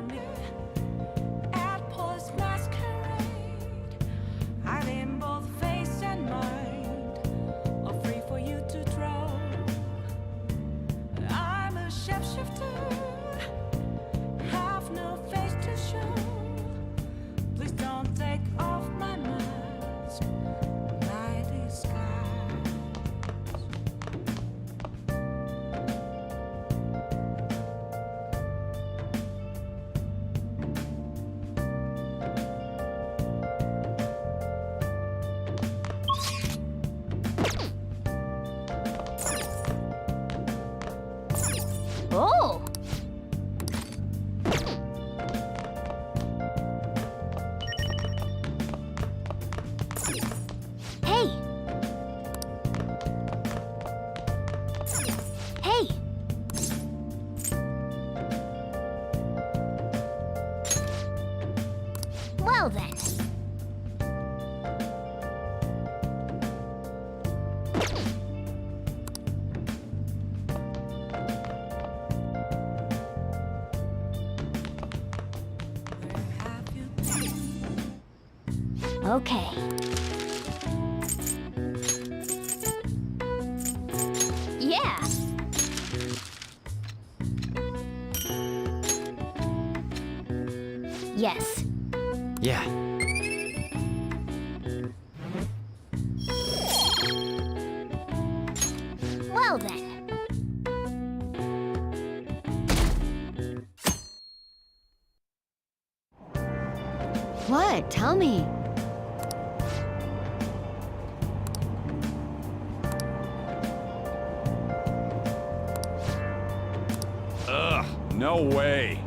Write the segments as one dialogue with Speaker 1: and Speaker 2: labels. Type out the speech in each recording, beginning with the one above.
Speaker 1: on me. At Paul's masquerade, I name both face and mind, all free for you to draw. I'm a shapeshifter, have no face to show. Please don't take off my mask, my disguise.
Speaker 2: Oh! Hey! Hey! Well then.
Speaker 1: Where have you been?
Speaker 2: Okay. Yeah. Yes.
Speaker 3: Yeah.
Speaker 2: Well then.
Speaker 4: What? Tell me.
Speaker 5: Ugh, no way.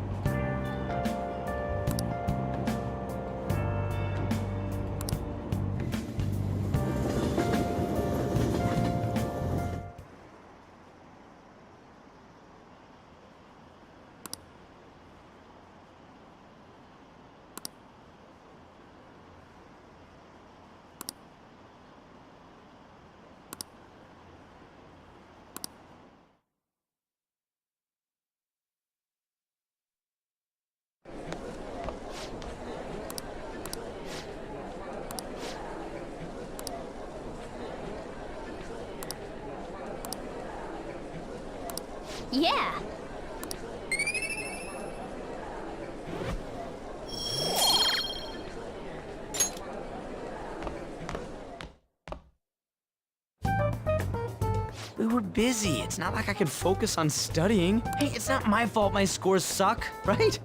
Speaker 2: Yeah.
Speaker 3: We were busy. It's not like I could focus on studying. Hey, it's not my fault my scores suck, right?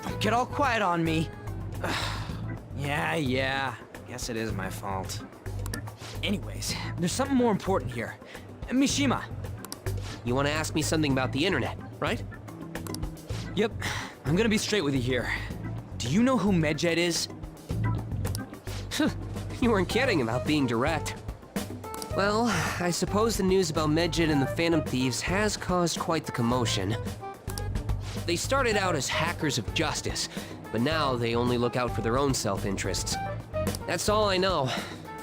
Speaker 3: Don't get all quiet on me. Yeah. Guess it is my fault. Anyways, there's something more important here. Mishima.
Speaker 6: You want to ask me something about the internet, right?
Speaker 3: Yep, I'm gonna be straight with you here. Do you know who Medjed is?
Speaker 6: You weren't kidding about being direct. Well, I suppose the news about Medjed and the Phantom Thieves has caused quite the commotion. They started out as hackers of justice, but now they only look out for their own self-interests. That's all I know.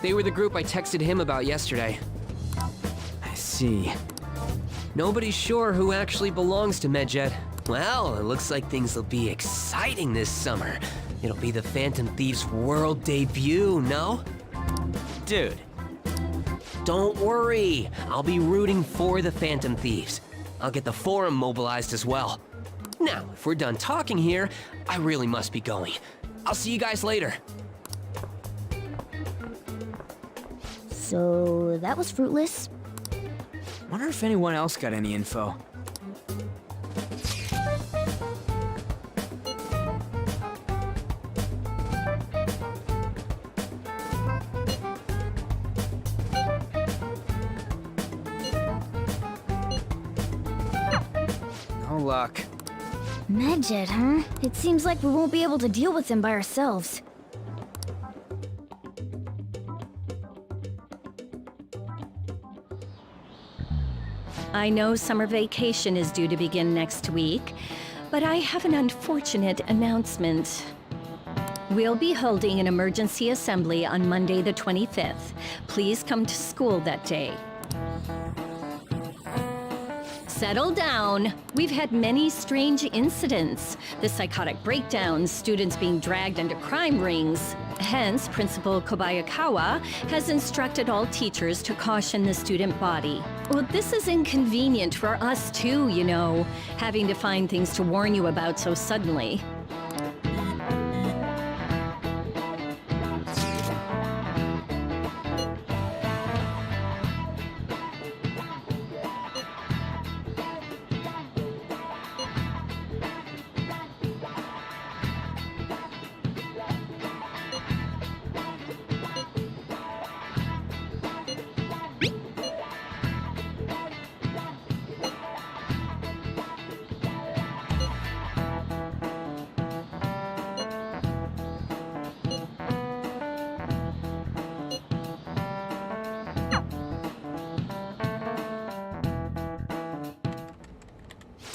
Speaker 6: They were the group I texted him about yesterday.
Speaker 3: I see.
Speaker 6: Nobody's sure who actually belongs to Medjed. Well, it looks like things will be exciting this summer. It'll be the Phantom Thieves' world debut, no?
Speaker 3: Dude,
Speaker 6: Don't worry, I'll be rooting for the Phantom Thieves. I'll get the forum mobilized as well. Now, if we're done talking here, I really must be going. I'll see you guys later.
Speaker 2: So that was fruitless.
Speaker 3: wonder if anyone else got any info. No luck.
Speaker 2: Medjed, huh? It seems like we won't be able to deal with him by ourselves.
Speaker 7: I know summer vacation is due to begin next week, but I have an unfortunate announcement. We'll be holding an emergency assembly on Monday the 25th. Please come to school that day. Settle down. We've had many strange incidents. The psychotic breakdowns, students being dragged into crime rings. Hence, Principal Kobayakawa has instructed all teachers to caution the student body. Well, this is inconvenient for us too, you know, having to find things to warn you about so suddenly.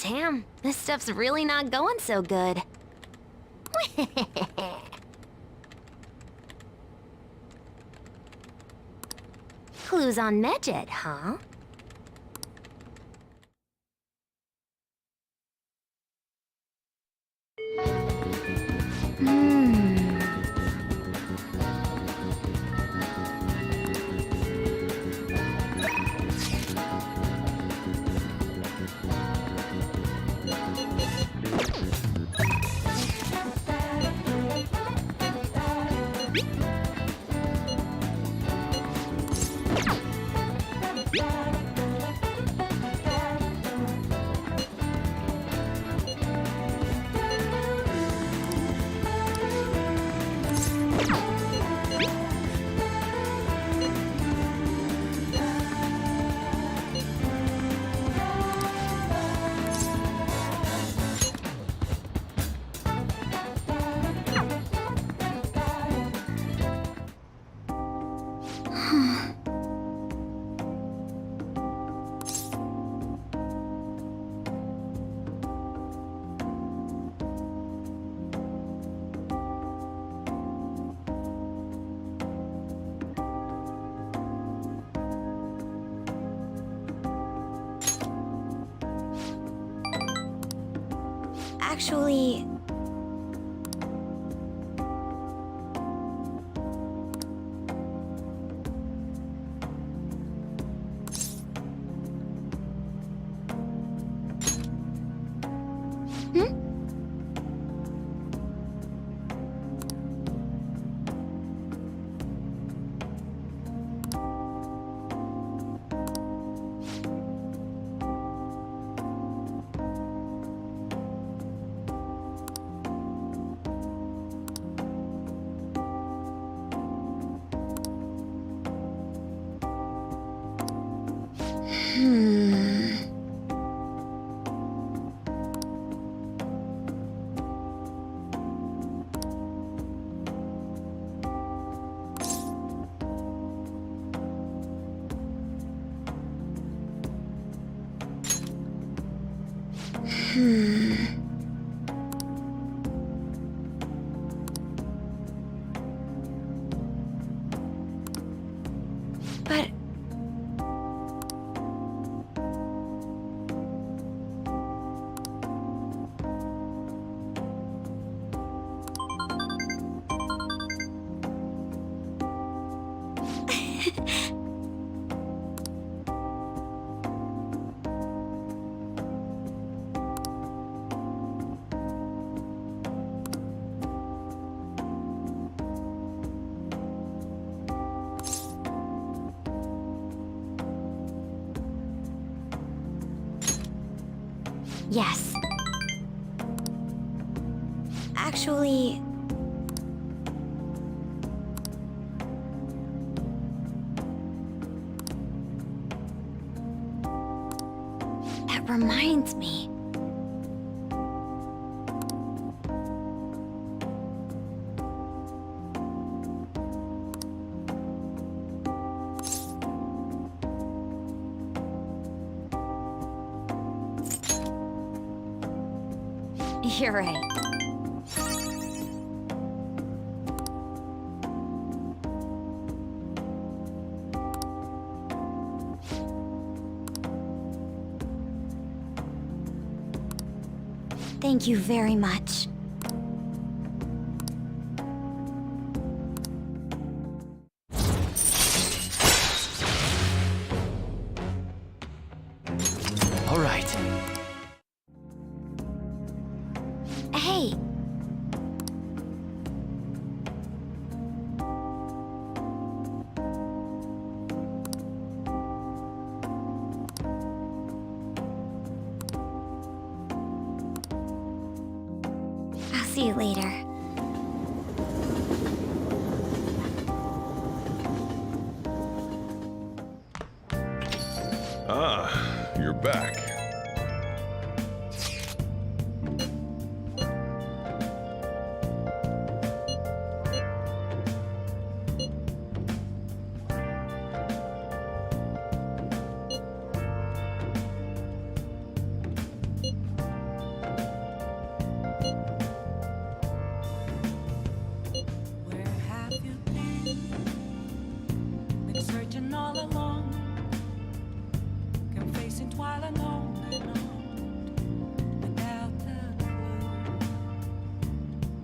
Speaker 4: Damn, this stuff's really not going so good. Clues on Medjed, huh?
Speaker 2: Actually... But... Yes. Actually... That reminds me. You're right. Thank you very much.
Speaker 6: All right.
Speaker 2: Hey, I'll see you later.
Speaker 5: Ah, you're back.
Speaker 1: Where have you been? Been searching all along, kept facing twilight on and on, without a clue,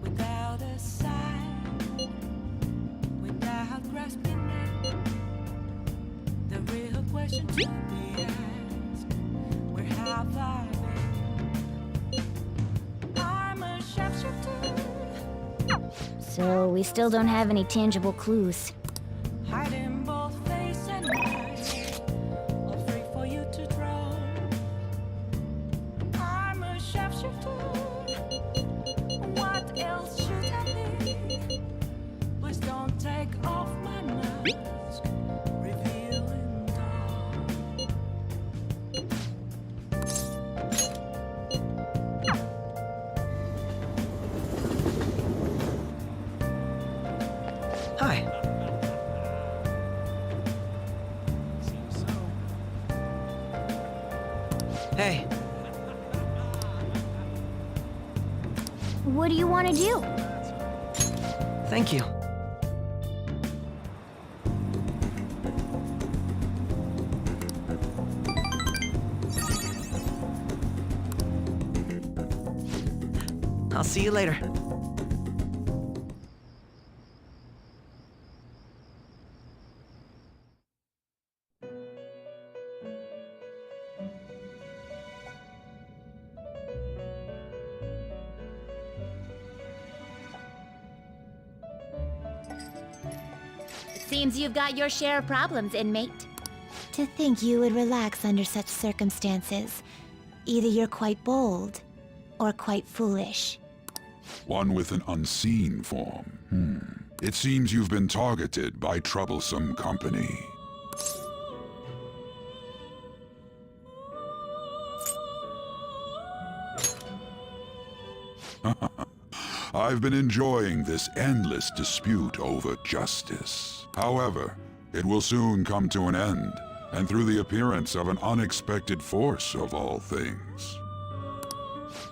Speaker 1: without a sign, without grasping it. The real question to be asked: where have I been? I'm a sharpshooter.
Speaker 2: So we still don't have any tangible clues.
Speaker 1: Hiding both face and eyes, all free for you to draw. I'm a sharpshooter. What else should I be? Please don't take off my mask, revealing dawn.
Speaker 3: Hi. Hey,
Speaker 2: What do you want to do?
Speaker 3: thank you. I'll see you later.
Speaker 4: Seems you've got your share of problems, inmate.
Speaker 8: To think you would relax under such circumstances. Either you're quite bold, or quite foolish.
Speaker 9: One with an unseen form. It seems you've been targeted by troublesome company. I've been enjoying this endless dispute over justice. However, it will soon come to an end, and through the appearance of an unexpected force of all things.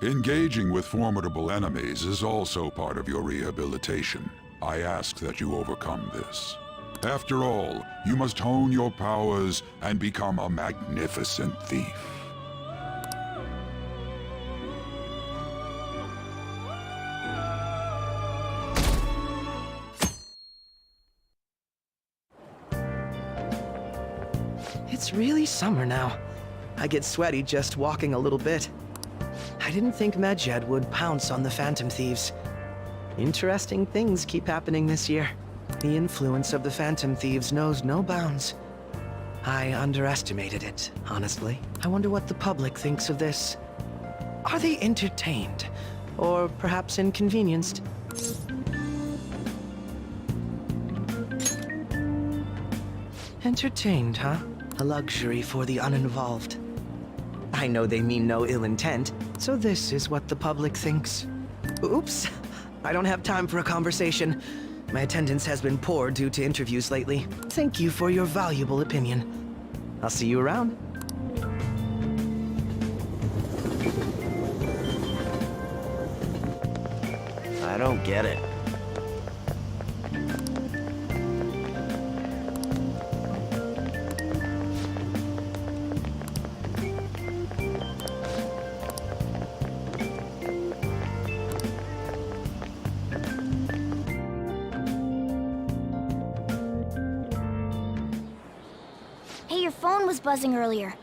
Speaker 9: Engaging with formidable enemies is also part of your rehabilitation. I ask that you overcome this. After all, you must hone your powers and become a magnificent thief.
Speaker 3: It's really summer now. I get sweaty just walking a little bit. I didn't think Medjed would pounce on the Phantom Thieves. Interesting things keep happening this year. The influence of the Phantom Thieves knows no bounds. I underestimated it, honestly. I wonder what the public thinks of this. Are they entertained? Or perhaps inconvenienced? Entertained, huh? A luxury for the uninvolved. I know they mean no ill intent, so this is what the public thinks. Oops, I don't have time for a conversation. My attendance has been poor due to interviews lately. Thank you for your valuable opinion. I'll see you around. I don't get it.
Speaker 2: Hey, your phone was buzzing earlier.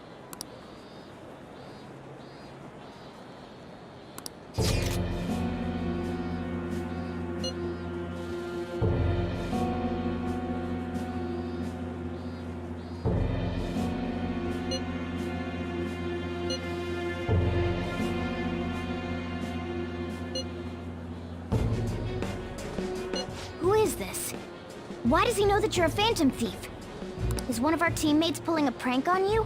Speaker 2: Who is this? Why does he know that you're a Phantom Thief? Is one of our teammates pulling a prank on you?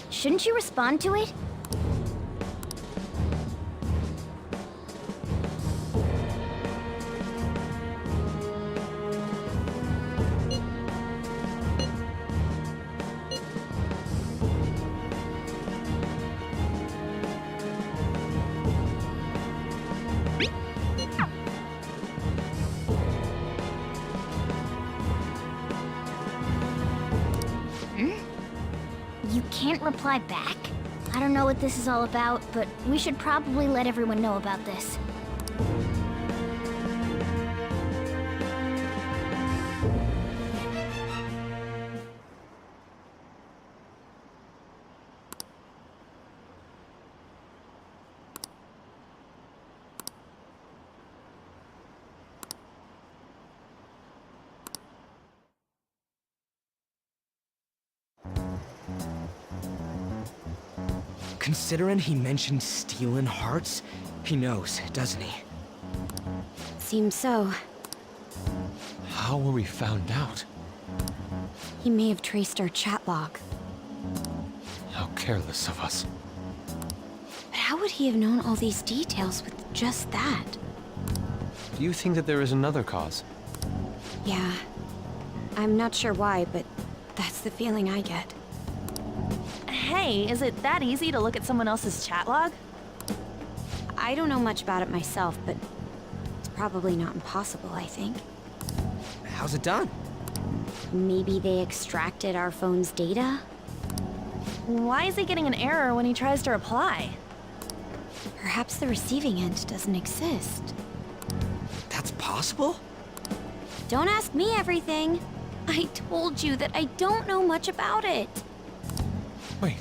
Speaker 2: Shouldn't you respond to it? You can't reply back? I don't know what this is all about, but we should probably let everyone know about this.
Speaker 3: Considering he mentioned stealing hearts, he knows, doesn't he?
Speaker 10: Seems so.
Speaker 11: How were we found out?
Speaker 10: He may have traced our chat log.
Speaker 11: How careless of us.
Speaker 10: But how would he have known all these details with just that?
Speaker 11: Do you think that there is another cause?
Speaker 10: Yeah. I'm not sure why, but that's the feeling I get.
Speaker 4: Hey, is it that easy to look at someone else's chat log?
Speaker 10: I don't know much about it myself, but it's probably not impossible, I think.
Speaker 3: How's it done?
Speaker 10: Maybe they extracted our phone's data?
Speaker 4: Why is he getting an error when he tries to reply?
Speaker 10: Perhaps the receiving end doesn't exist.
Speaker 3: That's possible?
Speaker 10: Don't ask me everything. I told you that I don't know much about it.
Speaker 11: Wait,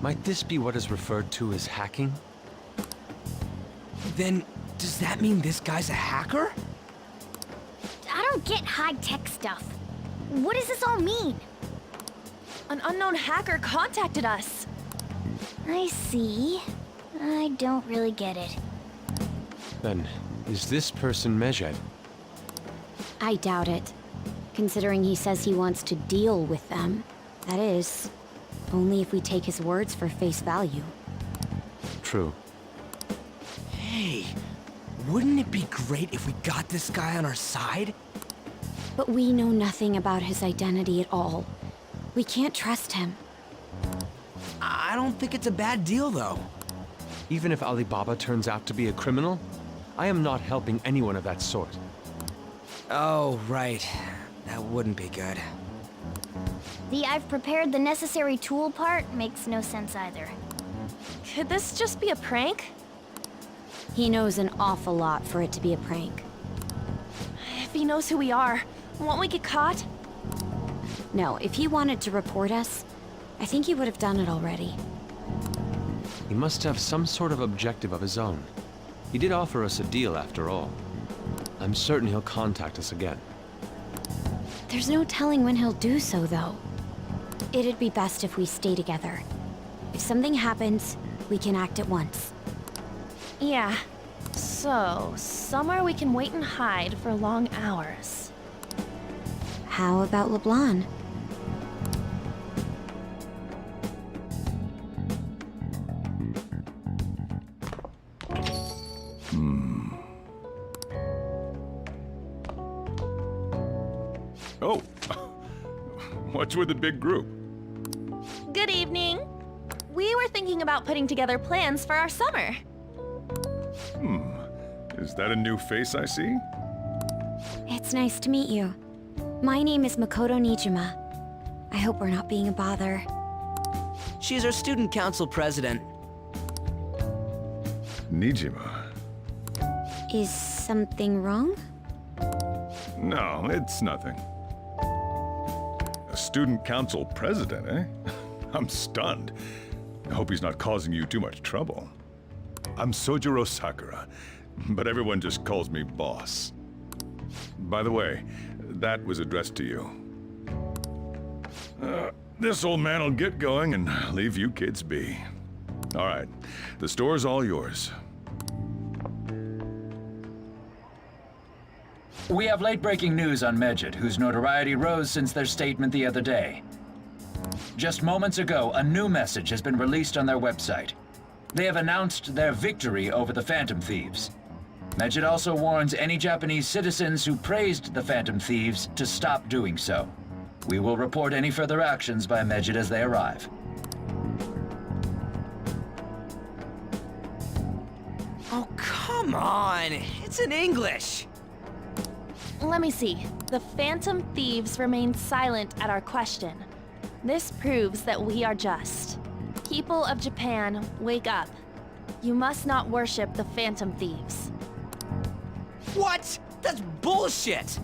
Speaker 11: might this be what is referred to as hacking?
Speaker 3: Then, does that mean this guy's a hacker?
Speaker 2: I don't get high-tech stuff. What does this all mean?
Speaker 4: An unknown hacker contacted us.
Speaker 2: I see. I don't really get it.
Speaker 11: Then, is this person Medjed?
Speaker 10: I doubt it. Considering he says he wants to deal with them. That is, only if we take his words for face value.
Speaker 11: True.
Speaker 3: Hey, wouldn't it be great if we got this guy on our side?
Speaker 10: But we know nothing about his identity at all. We can't trust him.
Speaker 3: I don't think it's a bad deal, though.
Speaker 11: Even if Alibaba turns out to be a criminal, I am not helping anyone of that sort.
Speaker 3: Oh, right. That wouldn't be good.
Speaker 2: The "I've prepared the necessary tool" part makes no sense either.
Speaker 4: Could this just be a prank?
Speaker 10: He knows an awful lot for it to be a prank.
Speaker 4: If he knows who we are, won't we get caught?
Speaker 10: No, if he wanted to report us, I think he would have done it already.
Speaker 11: He must have some sort of objective of his own. He did offer us a deal after all. I'm certain he'll contact us again.
Speaker 10: There's no telling when he'll do so, though. It'd be best if we stay together. If something happens, we can act at once.
Speaker 4: Yeah. So, somewhere we can wait and hide for long hours.
Speaker 10: How about LeBlanc?
Speaker 5: Oh, what's with the big group?
Speaker 4: Good evening. We were thinking about putting together plans for our summer.
Speaker 5: Is that a new face I see?
Speaker 10: It's nice to meet you. My name is Makoto Nijima. I hope we're not being a bother.
Speaker 3: She's our student council president.
Speaker 5: Nijima.
Speaker 10: Is something wrong?
Speaker 5: No, it's nothing. A student council president, eh? I'm stunned. I hope he's not causing you too much trouble. I'm Sojiro Sakura, but everyone just calls me boss. By the way, that was addressed to you. This old man will get going and leave you kids be. All right, the store's all yours.
Speaker 12: We have late-breaking news on Medjed, whose notoriety rose since their statement the other day. Just moments ago, a new message has been released on their website. They have announced their victory over the Phantom Thieves. Medjed also warns any Japanese citizens who praised the Phantom Thieves to stop doing so. We will report any further actions by Medjed as they arrive.
Speaker 3: Oh, come on! It's in English!
Speaker 4: Let me see. The Phantom Thieves remain silent at our question. This proves that we are just. People of Japan, wake up. You must not worship the Phantom Thieves.
Speaker 3: What? That's bullshit!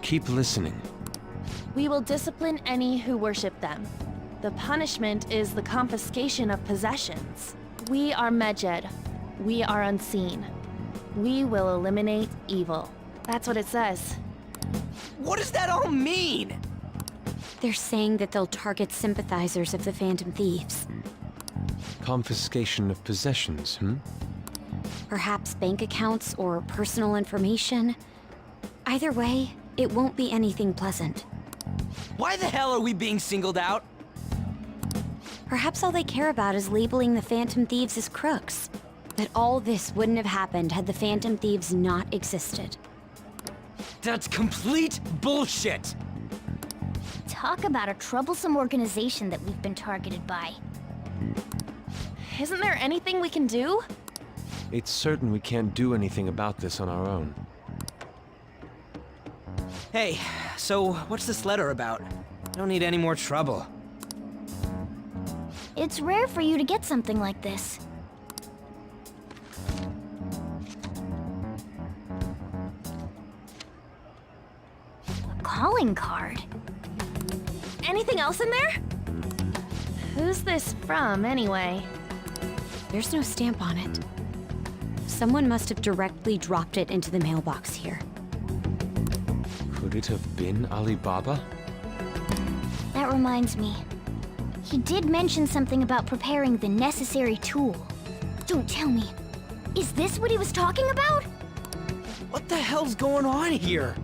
Speaker 11: Keep listening.
Speaker 4: We will discipline any who worship them. The punishment is the confiscation of possessions. We are Medjed. We are unseen. We will eliminate evil. That's what it says.
Speaker 3: What does that all mean?
Speaker 10: They're saying that they'll target sympathizers of the Phantom Thieves.
Speaker 11: Confiscation of possessions,
Speaker 10: Perhaps bank accounts or personal information. Either way, it won't be anything pleasant.
Speaker 3: Why the hell are we being singled out?
Speaker 10: Perhaps all they care about is labeling the Phantom Thieves as crooks. That all this wouldn't have happened had the Phantom Thieves not existed.
Speaker 3: That's complete bullshit!
Speaker 2: Talk about a troublesome organization that we've been targeted by.
Speaker 4: Isn't there anything we can do?
Speaker 11: It's certain we can't do anything about this on our own.
Speaker 3: Hey, so what's this letter about? I don't need any more trouble.
Speaker 2: It's rare for you to get something like this. A calling card?
Speaker 4: Anything else in there? Who's this from, anyway?
Speaker 10: There's no stamp on it. Someone must have directly dropped it into the mailbox here.
Speaker 11: Could it have been Alibaba?
Speaker 2: That reminds me. He did mention something about preparing the necessary tool. Don't tell me. Is this what he was talking about?
Speaker 3: What the hell's going on here?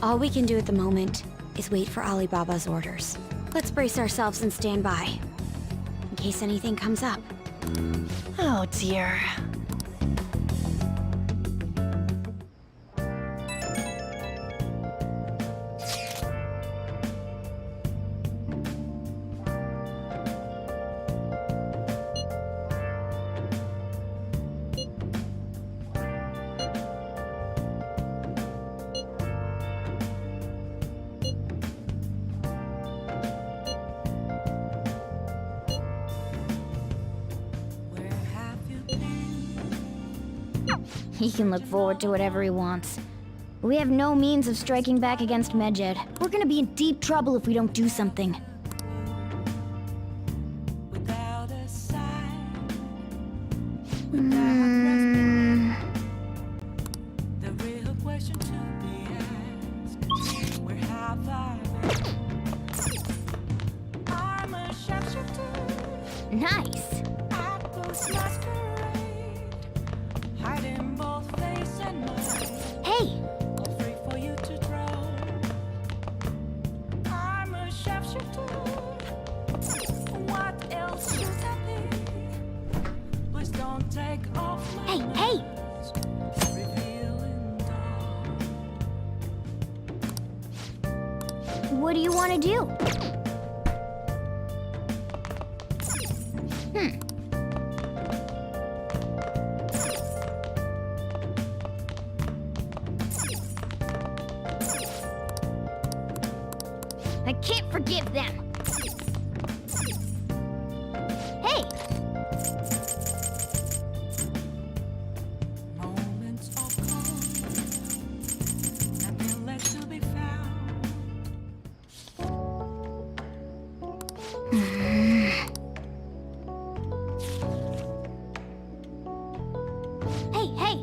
Speaker 10: All we can do at the moment is wait for Alibaba's orders. Let's brace ourselves and stand by, in case anything comes up.
Speaker 4: Oh dear.
Speaker 1: Where have you been?
Speaker 2: He can look forward to whatever he wants. We have no means of striking back against Medjed. We're gonna be in deep trouble if we don't do something.
Speaker 1: Without a sign, the real question to be asked: where have I been? I'm a sharpshooter
Speaker 2: Nice.
Speaker 1: at Post Masquerade, hiding both face and mind,
Speaker 2: Hey,
Speaker 1: all free for you to draw. I'm a sharpshooter
Speaker 2: what do you want to do? I can't forgive them. Hey!
Speaker 1: Moments of calm, nothing left to be found.
Speaker 2: Hey, hey!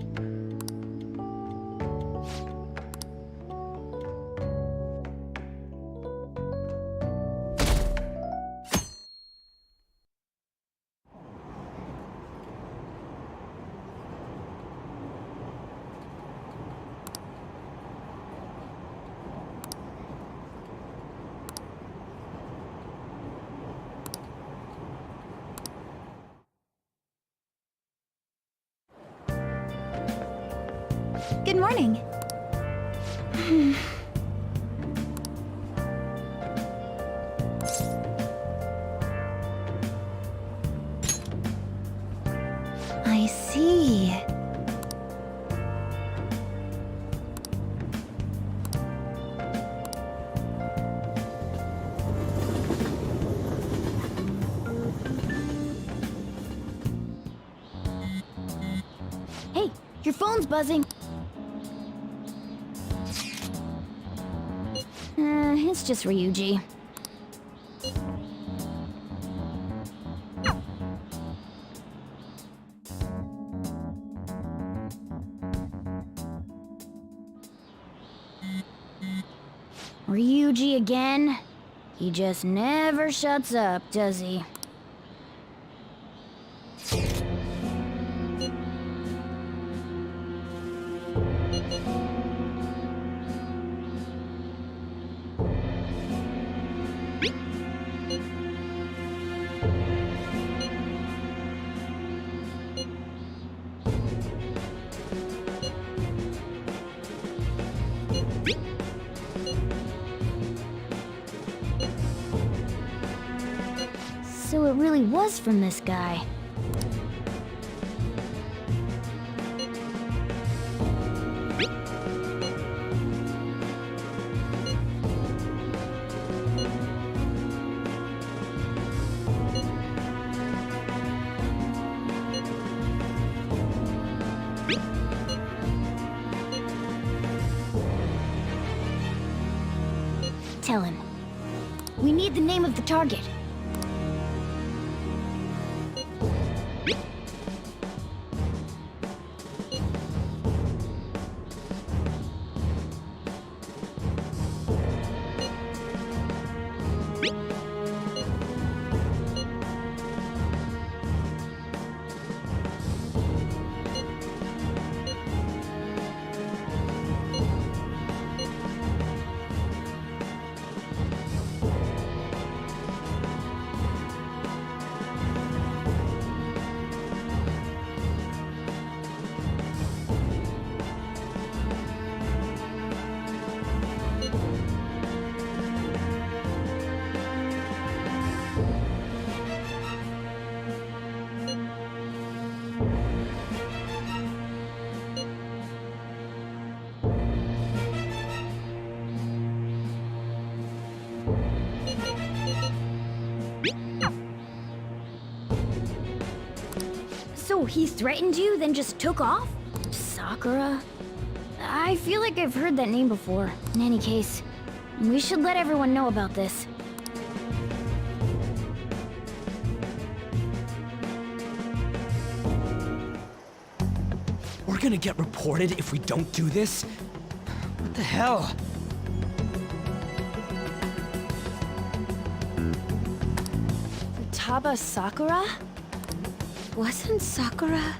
Speaker 10: Good morning. I see.
Speaker 2: Hey, your phone's buzzing. It's just Ryuji. Ryuji again? He just never shuts up, does he? So it really was from this guy. Tell him. We need the name of the target. So he threatened you, then just took off? Sakura? I feel like I've heard that name before. In any case, we should let everyone know about this.
Speaker 13: We're gonna get reported if we don't do this? What the hell?
Speaker 4: Futaba Sakura?
Speaker 10: Wasn't Sakura?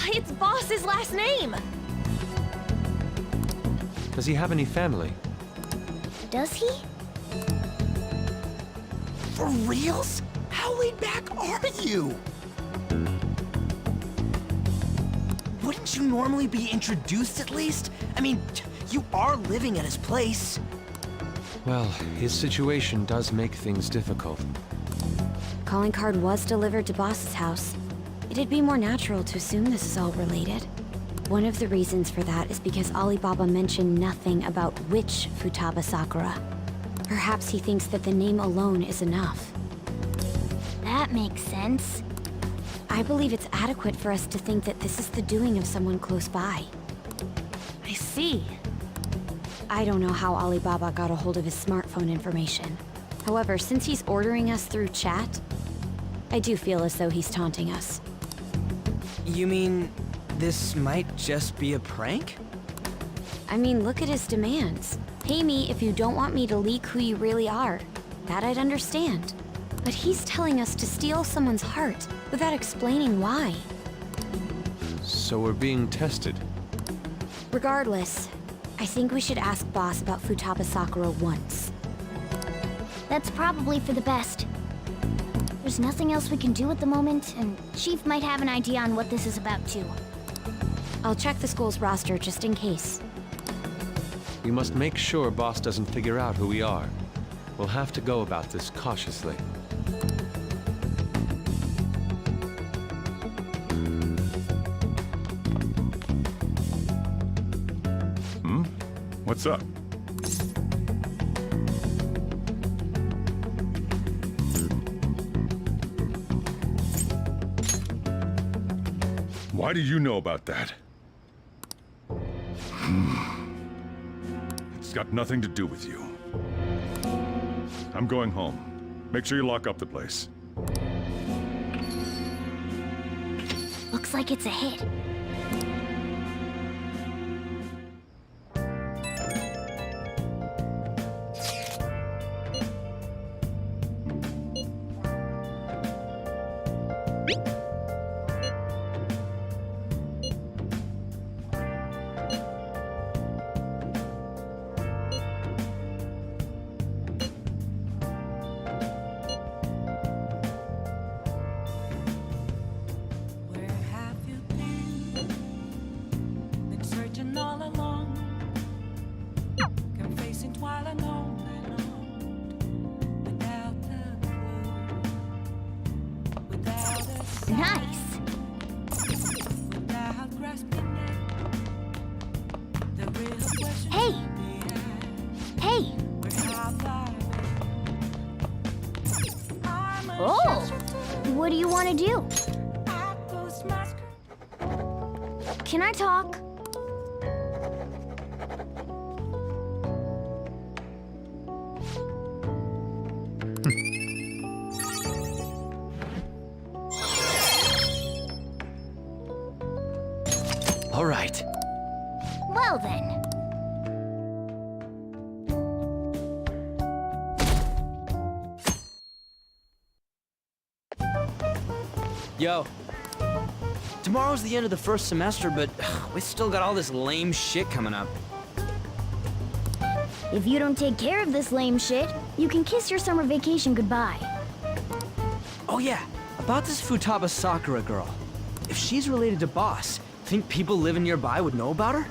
Speaker 4: It's Boss's last name!
Speaker 11: Does he have any family?
Speaker 2: Does he?
Speaker 13: For reals? How laid back are you? Wouldn't you normally be introduced at least? I mean, you are living at his place.
Speaker 11: Well, his situation does make things difficult.
Speaker 10: Calling card was delivered to Boss's house. It'd be more natural to assume this is all related. One of the reasons for that is because Alibaba mentioned nothing about which Futaba Sakura. Perhaps he thinks that the name alone is enough.
Speaker 2: That makes sense.
Speaker 10: I believe it's adequate for us to think that this is the doing of someone close by.
Speaker 4: I see.
Speaker 10: I don't know how Alibaba got a hold of his smartphone information. However, since he's ordering us through chat, I do feel as though he's taunting us.
Speaker 13: You mean this might just be a prank?
Speaker 10: I mean, look at his demands. Pay me if you don't want me to leak who you really are. That I'd understand. But he's telling us to steal someone's heart without explaining why.
Speaker 11: So we're being tested.
Speaker 10: Regardless, I think we should ask Boss about Futaba Sakura once.
Speaker 2: That's probably for the best. There's nothing else we can do at the moment, and Chief might have an idea on what this is about too.
Speaker 10: I'll check the school's roster just in case.
Speaker 11: We must make sure Boss doesn't figure out who we are. We'll have to go about this cautiously.
Speaker 5: What's up? Why do you know about that? It's got nothing to do with you. I'm going home. Make sure you lock up the place.
Speaker 2: Looks like it's a hit.
Speaker 1: Where have you been? Been searching all along, confessing while alone and on, without a clue, without a sign,
Speaker 2: Nice.
Speaker 1: without grasping it. The real question
Speaker 2: Hey!
Speaker 1: should be asked,
Speaker 2: Hey!
Speaker 1: where have I been? I'm a
Speaker 2: Oh!
Speaker 1: stranger
Speaker 2: What do you want to do?
Speaker 1: at those masquerades.
Speaker 2: Can I talk?
Speaker 13: All right.
Speaker 2: Well then.
Speaker 13: Yo. Tomorrow's the end of the first semester, but we still got all this lame shit coming up.
Speaker 2: If you don't take care of this lame shit, you can kiss your summer vacation goodbye.
Speaker 13: Oh yeah, about this Futaba Sakura girl. If she's related to Boss, think people living nearby would know about her?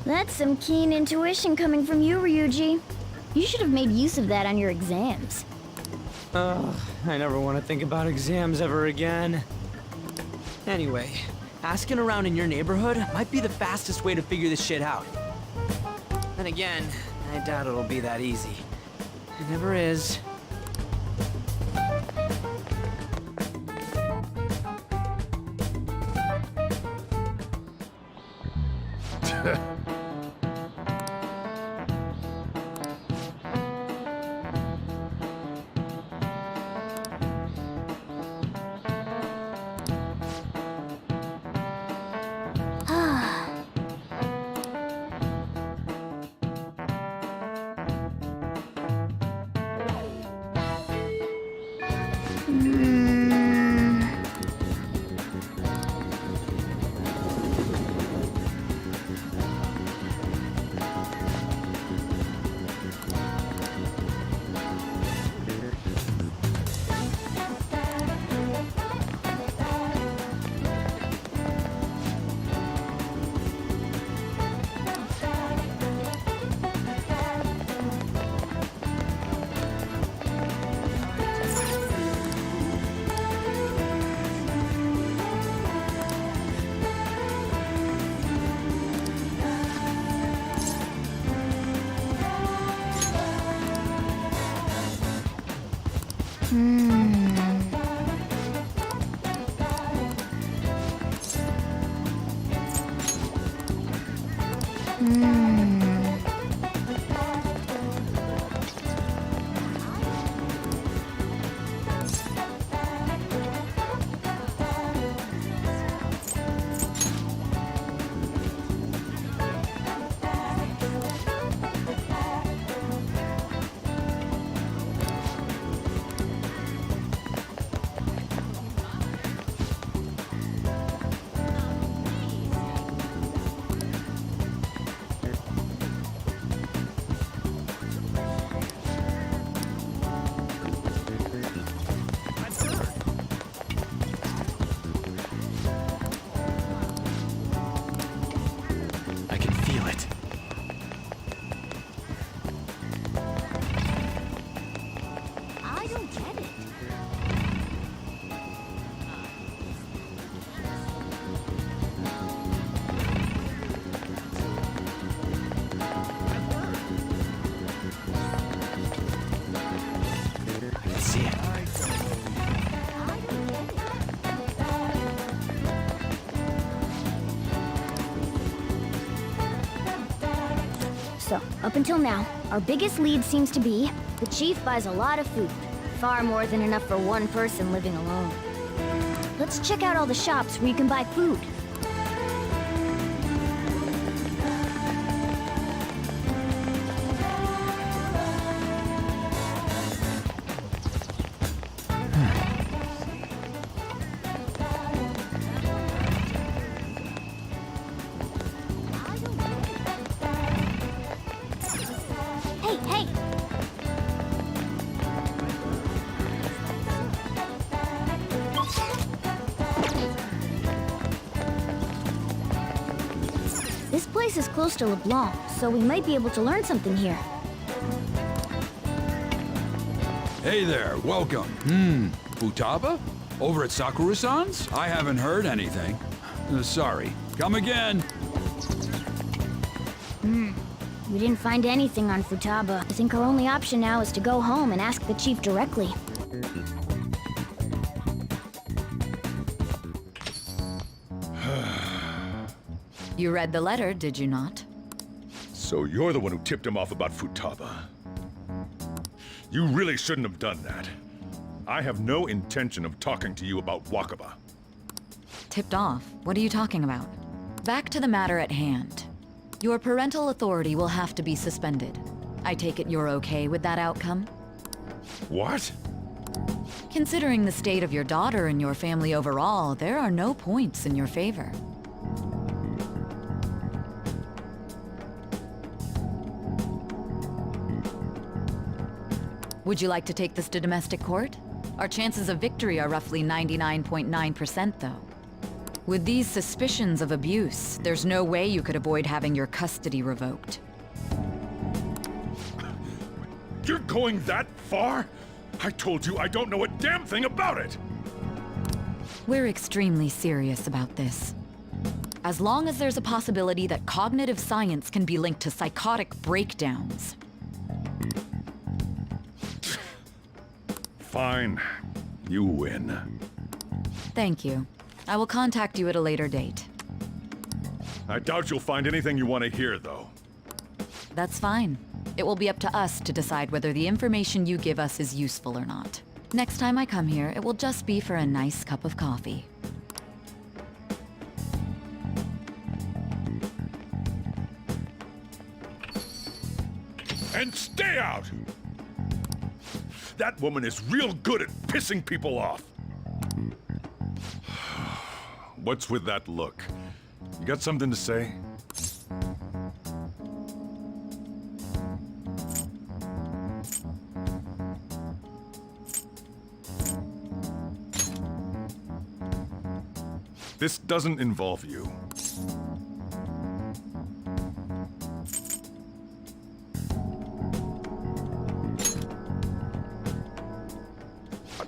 Speaker 2: That's some keen intuition coming from you, Ryuji. You should have made use of that on your exams.
Speaker 13: Ugh, I never want to think about exams ever again. Anyway, asking around in your neighborhood might be the fastest way to figure this shit out. Then again, I doubt it'll be that easy. It never is.
Speaker 11: I can feel it.
Speaker 2: I don't get it.
Speaker 11: I can see it.
Speaker 2: So, up until now, our biggest lead seems to be the chief buys a lot of food. Far more than enough for one person living alone. Let's check out all the shops where you can buy food. Hey, hey! This place is close to LeBlanc, so we might be able to learn something here.
Speaker 14: Hey there, welcome. Futaba? Over at Sakura-san's? I haven't heard anything. Sorry. Come again.
Speaker 2: We didn't find anything on Futaba. I think our only option now is to go home and ask the chief directly.
Speaker 15: You read the letter, did you not?
Speaker 5: So you're the one who tipped him off about Futaba. You really shouldn't have done that. I have no intention of talking to you about Wakaba.
Speaker 15: Tipped off? What are you talking about? Back to the matter at hand. Your parental authority will have to be suspended. I take it you're okay with that outcome?
Speaker 5: What?
Speaker 15: Considering the state of your daughter and your family overall, there are no points in your favor. Would you like to take this to domestic court? Our chances of victory are roughly 99.9%, though. With these suspicions of abuse, there's no way you could avoid having your custody revoked.
Speaker 5: You're going that far? I told you I don't know a damn thing about it!
Speaker 15: We're extremely serious about this. As long as there's a possibility that cognitive science can be linked to psychotic breakdowns.
Speaker 5: Fine. You win.
Speaker 15: Thank you. I will contact you at a later date.
Speaker 5: I doubt you'll find anything you want to hear, though.
Speaker 15: That's fine. It will be up to us to decide whether the information you give us is useful or not. Next time I come here, it will just be for a nice cup of coffee.
Speaker 5: And stay out! That woman is real good at pissing people off. What's with that look? You got something to say? This doesn't involve you.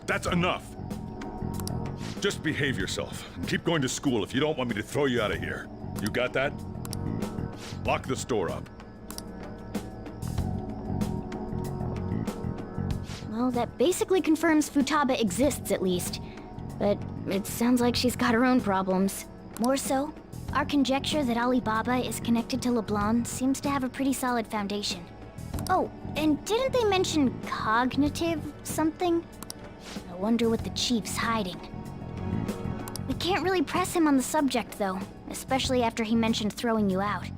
Speaker 5: That's enough. Just behave yourself and keep going to school if you don't want me to throw you out of here. You got that? Lock the store up.
Speaker 2: Well, that basically confirms Futaba exists, at least. But it sounds like she's got her own problems. More so, Our conjecture that Alibaba is connected to LeBlanc seems to have a pretty solid foundation. Oh, and didn't they mention cognitive something? I wonder what the chief's hiding. We can't really press him on the subject, though, especially after he mentioned throwing you out.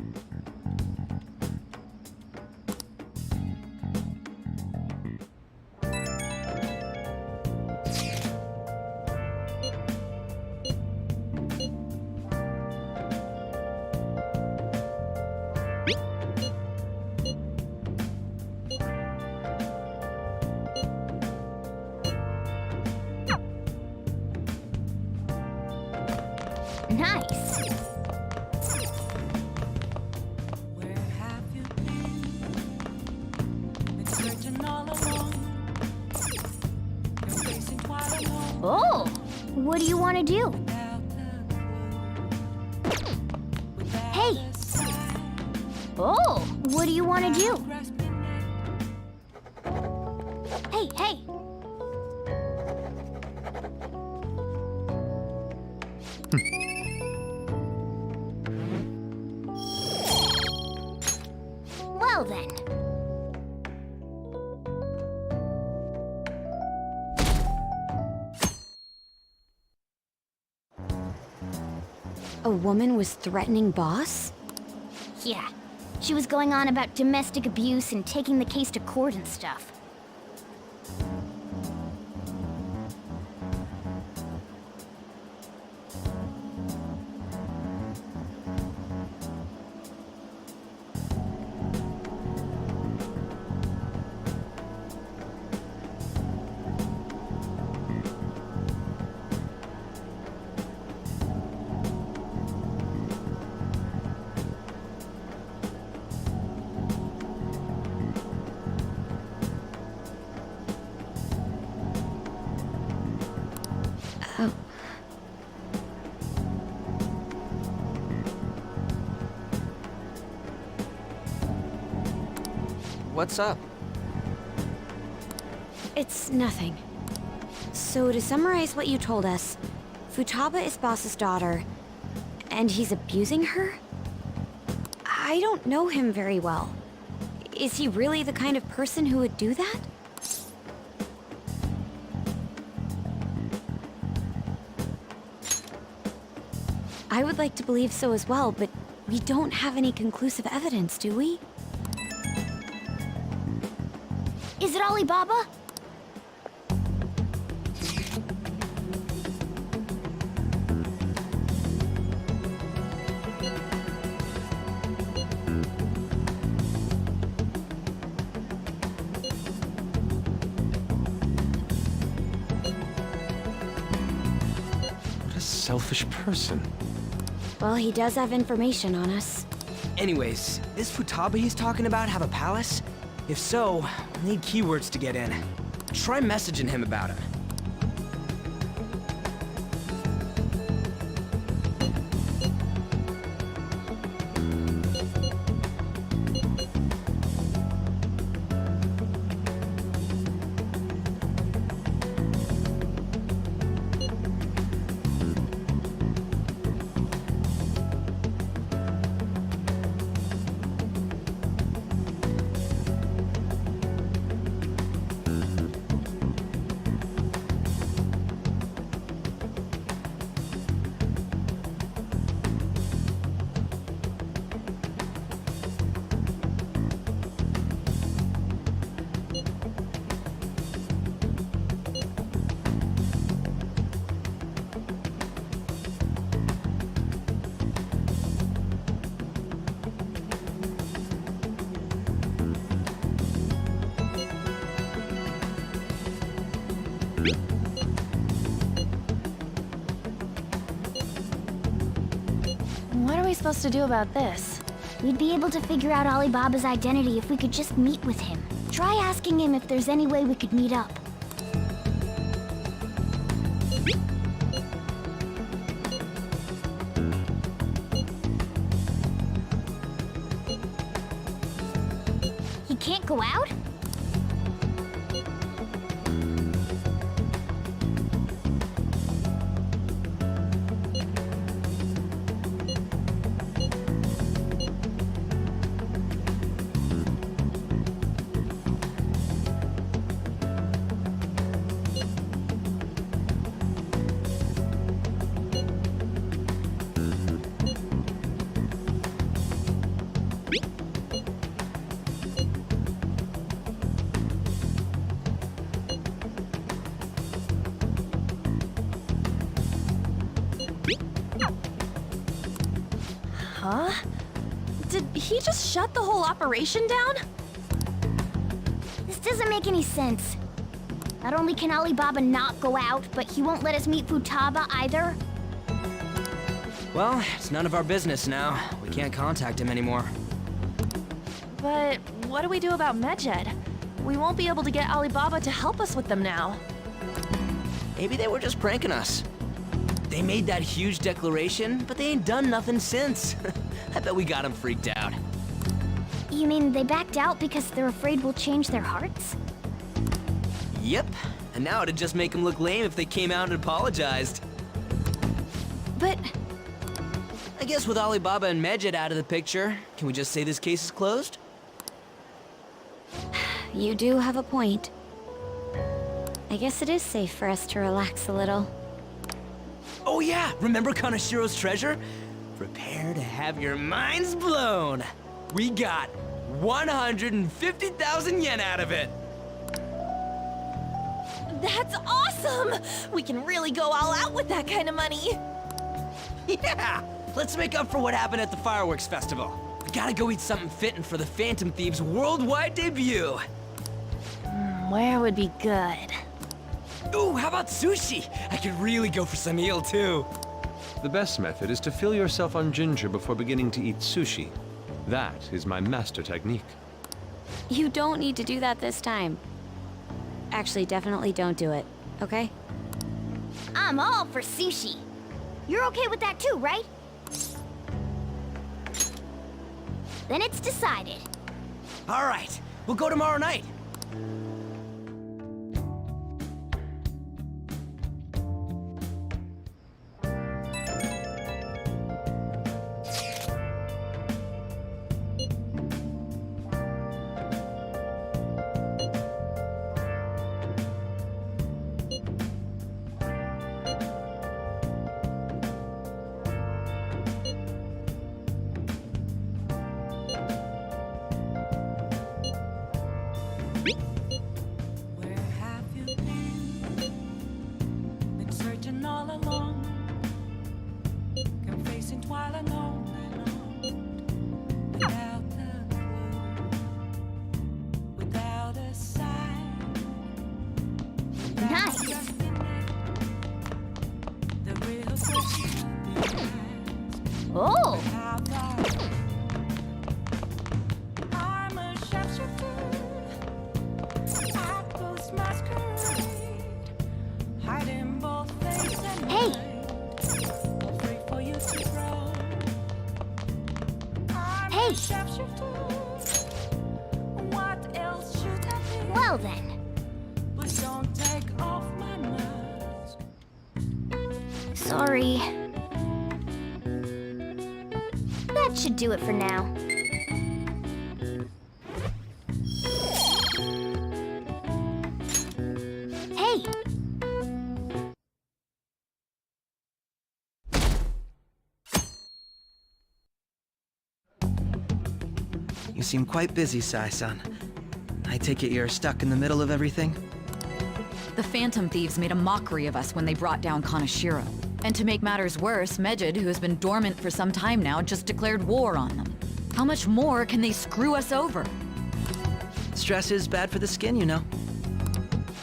Speaker 2: Nice.
Speaker 1: Where have you been? Been searching all alone. You're facing twilight home
Speaker 2: Oh, what do you want to do?
Speaker 1: without a clue. Without
Speaker 2: Hey.
Speaker 1: a sign,
Speaker 2: Oh, what do you want to do?
Speaker 1: grasping at
Speaker 2: Hey, hey. Well then.
Speaker 10: A woman was threatening Boss?
Speaker 2: Yeah. She was going on about domestic abuse and taking the case to court and stuff.
Speaker 6: What's up?
Speaker 10: It's nothing. So to summarize what you told us, Futaba is Boss's daughter, and he's abusing her? I don't know him very well. Is he really the kind of person who would do that? I would like to believe so as well, but we don't have any conclusive evidence, do we?
Speaker 2: Is it Alibaba?
Speaker 11: What a selfish person.
Speaker 10: Well, he does have information on us.
Speaker 13: Anyways, this Futaba he's talking about have a palace? If so, we'll need keywords to get in. Try messaging him about it.
Speaker 4: What are we supposed to do about this?
Speaker 2: We'd be able to figure out Alibaba's identity if we could just meet with him. Try asking him if there's any way we could meet up. He can't go out?
Speaker 4: Huh? Did he just shut the whole operation down?
Speaker 2: This doesn't make any sense. Not only can Alibaba not go out, but he won't let us meet Futaba either.
Speaker 13: Well, it's none of our business now. We can't contact him anymore.
Speaker 4: But what do we do about Medjed? We won't be able to get Alibaba to help us with them now.
Speaker 13: Maybe they were just pranking us. They made that huge declaration, but they ain't done nothing since. I bet we got them freaked out.
Speaker 2: You mean they backed out because they're afraid we'll change their hearts?
Speaker 13: Yep. And now it'd just make them look lame if they came out and apologized.
Speaker 4: But
Speaker 13: I guess with Alibaba and Medjed out of the picture, can we just say this case is closed?
Speaker 10: You do have a point. I guess it is safe for us to relax a little.
Speaker 13: Oh yeah, remember Kanashiro's treasure? Prepare to have your minds blown. We got 150,000 yen out of it.
Speaker 4: that's awesome! We can really go all out with that kind of money.
Speaker 13: Yeah! Let's make up for what happened at the fireworks festival. We gotta go eat something fitting for the Phantom Thieves' worldwide debut.
Speaker 4: Where would be good?
Speaker 13: Ooh, how about sushi? I could really go for some eel, too.
Speaker 11: The best method is to fill yourself on ginger before beginning to eat sushi. That is my master technique.
Speaker 10: You don't need to do that this time. Actually, definitely don't do it, okay?
Speaker 2: I'm all for sushi. You're okay with that too, right? Then it's decided.
Speaker 13: All right, we'll go tomorrow night.
Speaker 1: Where have you been? Been searching all along, confessing while alone without a clue, without a sign.
Speaker 2: Nice.
Speaker 1: The real question behind.
Speaker 2: Oh!
Speaker 1: I'm a shapeshifter. Apples masquerade, hiding both face and mind, free for you to grow. I'm a shapeshifter. What else should I be?
Speaker 2: Well then.
Speaker 1: But don't take off my mask.
Speaker 2: Sorry. That should do it for now. Hey!
Speaker 3: You seem quite busy, Sai-san. I take it you're stuck in the middle of everything?
Speaker 15: The Phantom Thieves made a mockery of us when they brought down Kanashiro. And to make matters worse, Medjed, who has been dormant for some time now, just declared war on them. How much more can they screw us over?
Speaker 3: Stress is bad for the skin, you know.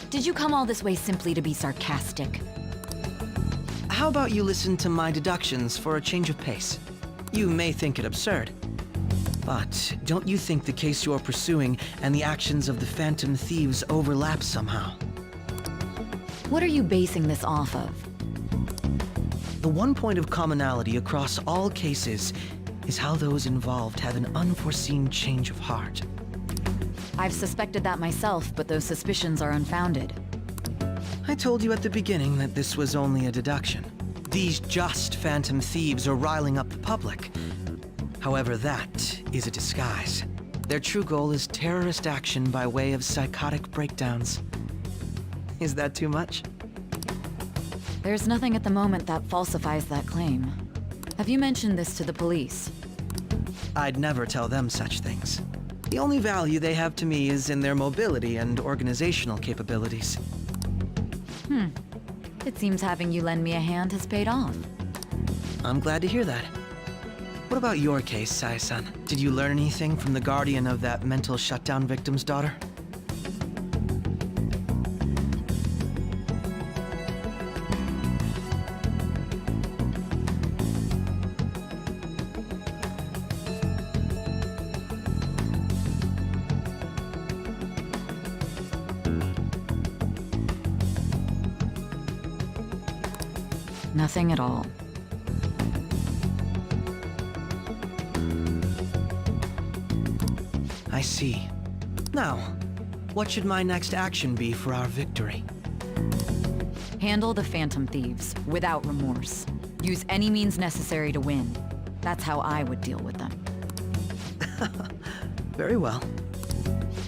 Speaker 15: Did you come all this way simply to be sarcastic?
Speaker 3: How about you listen to my deductions for a change of pace? You may think it absurd, but don't you think the case you're pursuing and the actions of the Phantom Thieves overlap somehow?
Speaker 15: What are you basing this off of?
Speaker 3: The one point of commonality across all cases is how those involved have an unforeseen change of heart.
Speaker 15: I've suspected that myself, but those suspicions are unfounded.
Speaker 3: I told you at the beginning that this was only a deduction. These just Phantom Thieves are riling up the public. However, that is a disguise. Their true goal is terrorist action by way of psychotic breakdowns. Is that too much?
Speaker 15: There's nothing at the moment that falsifies that claim. Have you mentioned this to the police?
Speaker 3: I'd never tell them such things. The only value they have to me is in their mobility and organizational capabilities.
Speaker 15: It seems having you lend me a hand has paid off.
Speaker 3: I'm glad to hear that. What about your case, Sai-san? Did you learn anything from the guardian of that mental shutdown victim's daughter?
Speaker 15: Nothing at all.
Speaker 3: I see. Now, what should my next action be for our victory?
Speaker 15: Handle the Phantom Thieves without remorse. Use any means necessary to win. That's how I would deal with them.
Speaker 3: Very well.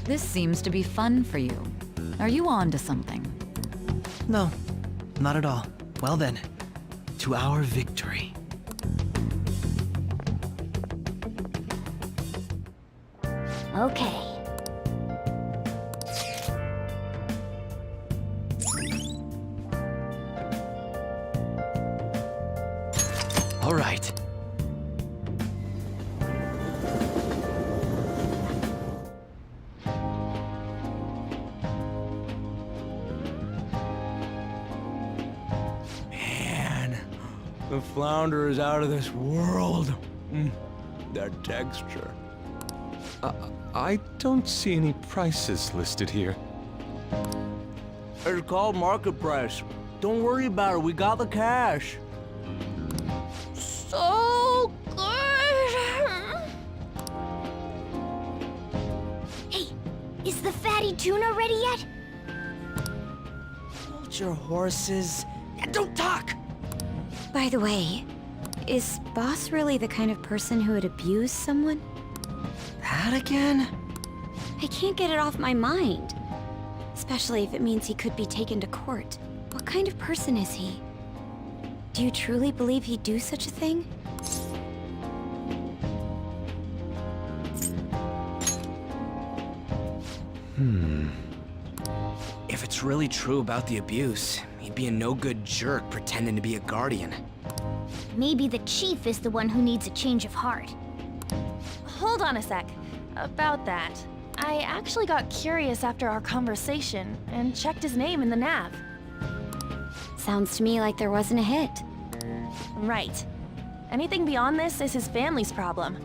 Speaker 15: This seems to be fun for you. Are you on to something?
Speaker 3: No, not at all. Well then, to our victory.
Speaker 2: Okay.
Speaker 3: All right.
Speaker 13: Man, the flounder is out of this world. That texture.
Speaker 11: I don't see any prices listed here.
Speaker 13: It's called market price. Don't worry about it, we got the cash.
Speaker 2: So good! Hey, is the fatty tuna ready yet?
Speaker 13: Hold your horses and don't talk!
Speaker 10: By the way, is Boss really the kind of person who would abuse someone?
Speaker 3: That again?
Speaker 10: I can't get it off my mind. Especially if it means he could be taken to court. What kind of person is he? Do you truly believe he'd do such a thing?
Speaker 13: If it's really true about the abuse, he'd be a no-good jerk pretending to be a guardian.
Speaker 2: Maybe the chief is the one who needs a change of heart.
Speaker 4: Hold on a sec. About that, I actually got curious after our conversation and checked his name in the nav.
Speaker 10: Sounds to me like there wasn't a hit.
Speaker 4: Right. Anything beyond this is his family's problem.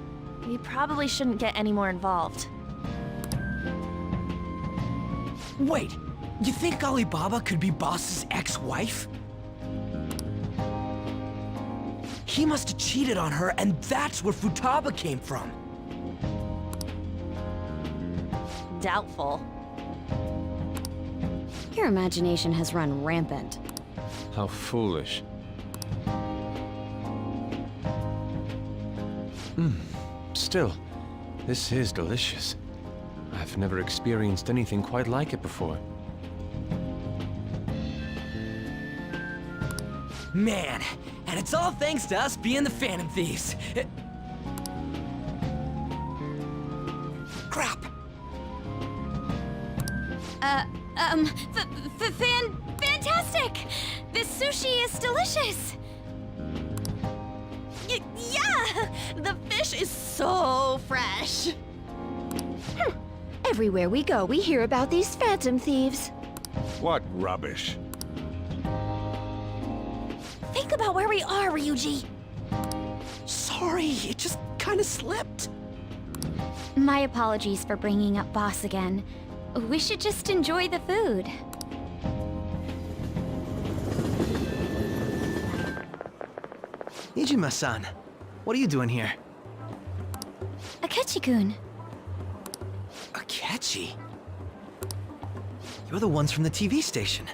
Speaker 4: We probably shouldn't get any more involved.
Speaker 13: Wait, you think Alibaba could be Boss's ex-wife? He must have cheated on her, and that's where Futaba came from.
Speaker 4: Doubtful.
Speaker 10: Your imagination has run rampant.
Speaker 11: How foolish. Still, this is delicious. I've never experienced anything quite like it before.
Speaker 13: Man, and it's all thanks to us being the Phantom Thieves. Crap!
Speaker 10: Fantastic! This sushi is delicious!
Speaker 4: Yeah! The fish is so fresh!
Speaker 2: Everywhere we go, we hear about these Phantom Thieves.
Speaker 5: What rubbish.
Speaker 2: Think about where we are, Ryuji.
Speaker 13: Sorry, it just kind of slipped.
Speaker 10: My apologies for bringing up Boss again. We should just enjoy the food.
Speaker 3: Nijima-san, what are you doing here?
Speaker 10: Akechi-kun.
Speaker 3: Akechi? You're the ones from the TV station.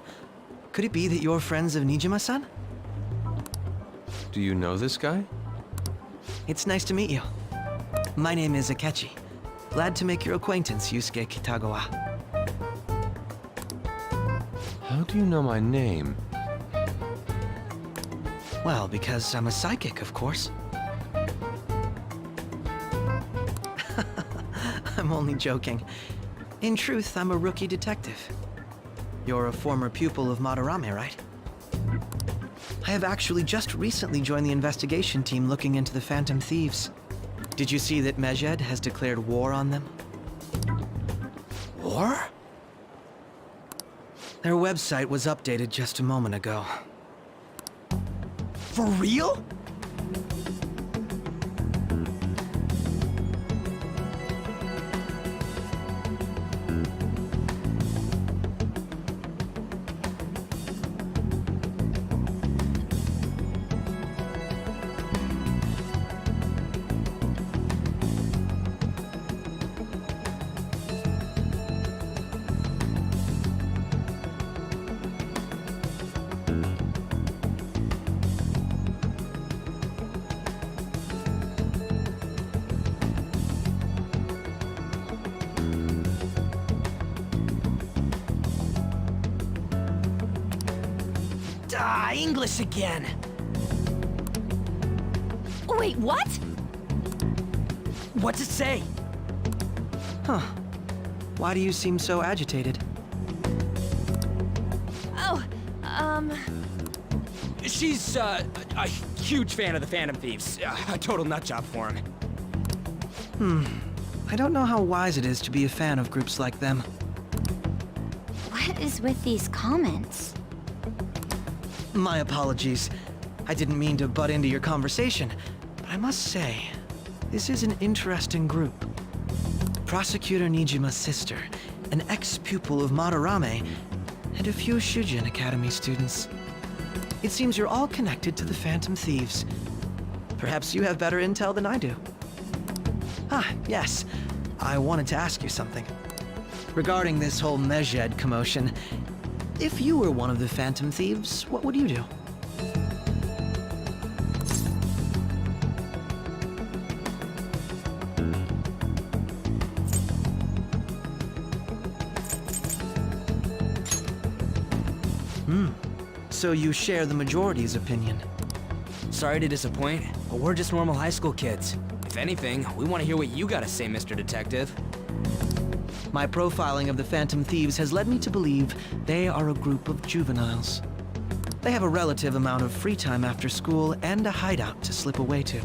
Speaker 3: Could it be that you're friends of Nijima-san?
Speaker 11: Do you know this guy?
Speaker 3: It's nice to meet you. My name is Akechi. Glad to make your acquaintance, Yusuke Kitagawa.
Speaker 11: How do you know my name?
Speaker 3: Well, because I'm a psychic, of course. I'm only joking. In truth, I'm a rookie detective. You're a former pupil of Madarame, right? I have actually just recently joined the investigation team looking into the Phantom Thieves. Did you see that Medjed has declared war on them? War? Their website was updated just a moment ago.
Speaker 13: For real? English again.
Speaker 4: Wait, what?
Speaker 13: What's it say?
Speaker 3: Huh. Why do you seem so agitated?
Speaker 4: Oh,
Speaker 13: She's, a huge fan of the Phantom Thieves. A total nutjob for him.
Speaker 3: I don't know how wise it is to be a fan of groups like them.
Speaker 2: What is with these comments?
Speaker 3: My apologies. I didn't mean to butt into your conversation, but I must say, this is an interesting group. Prosecutor Nijima's sister, an ex-pupil of Madarame, and a few Shujin Academy students. It seems you're all connected to the Phantom Thieves. Perhaps you have better intel than I do. Ah, yes. I wanted to ask you something. Regarding this whole Medjed commotion, if you were one of the Phantom Thieves, what would you do? So you share the majority's opinion.
Speaker 13: Sorry to disappoint, but we're just normal high school kids. If anything, we want to hear what you gotta say, Mr. Detective.
Speaker 3: My profiling of the Phantom Thieves has led me to believe they are a group of juveniles. They have a relative amount of free time after school and a hideout to slip away to.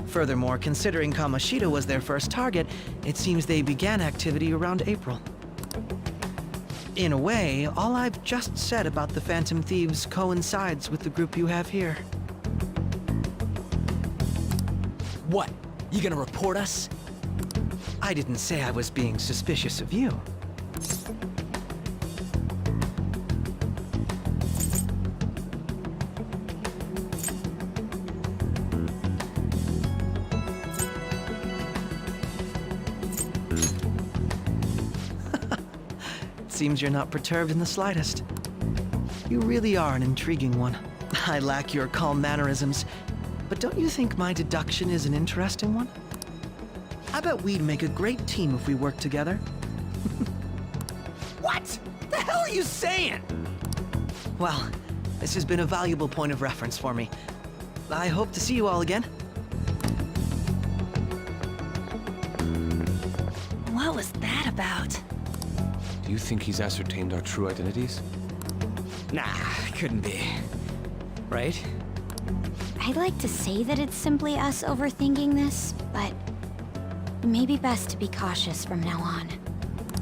Speaker 3: Furthermore, considering Kamoshida was their first target, it seems they began activity around April. In a way, all I've just said about the Phantom Thieves coincides with the group you have here.
Speaker 13: What? You gonna report us?
Speaker 3: I didn't say I was being suspicious of you. Seems you're not perturbed in the slightest. You really are an intriguing one. I lack your calm mannerisms, but don't you think my deduction is an interesting one? I bet we'd make a great team if we worked together.
Speaker 13: What? The hell are you saying?
Speaker 3: Well, this has been a valuable point of reference for me. I hope to see you all again.
Speaker 4: What was that about?
Speaker 11: Do you think he's ascertained our true identities?
Speaker 13: Nah, couldn't be. Right?
Speaker 2: I'd like to say that it's simply us overthinking this, but it may be best to be cautious from now on.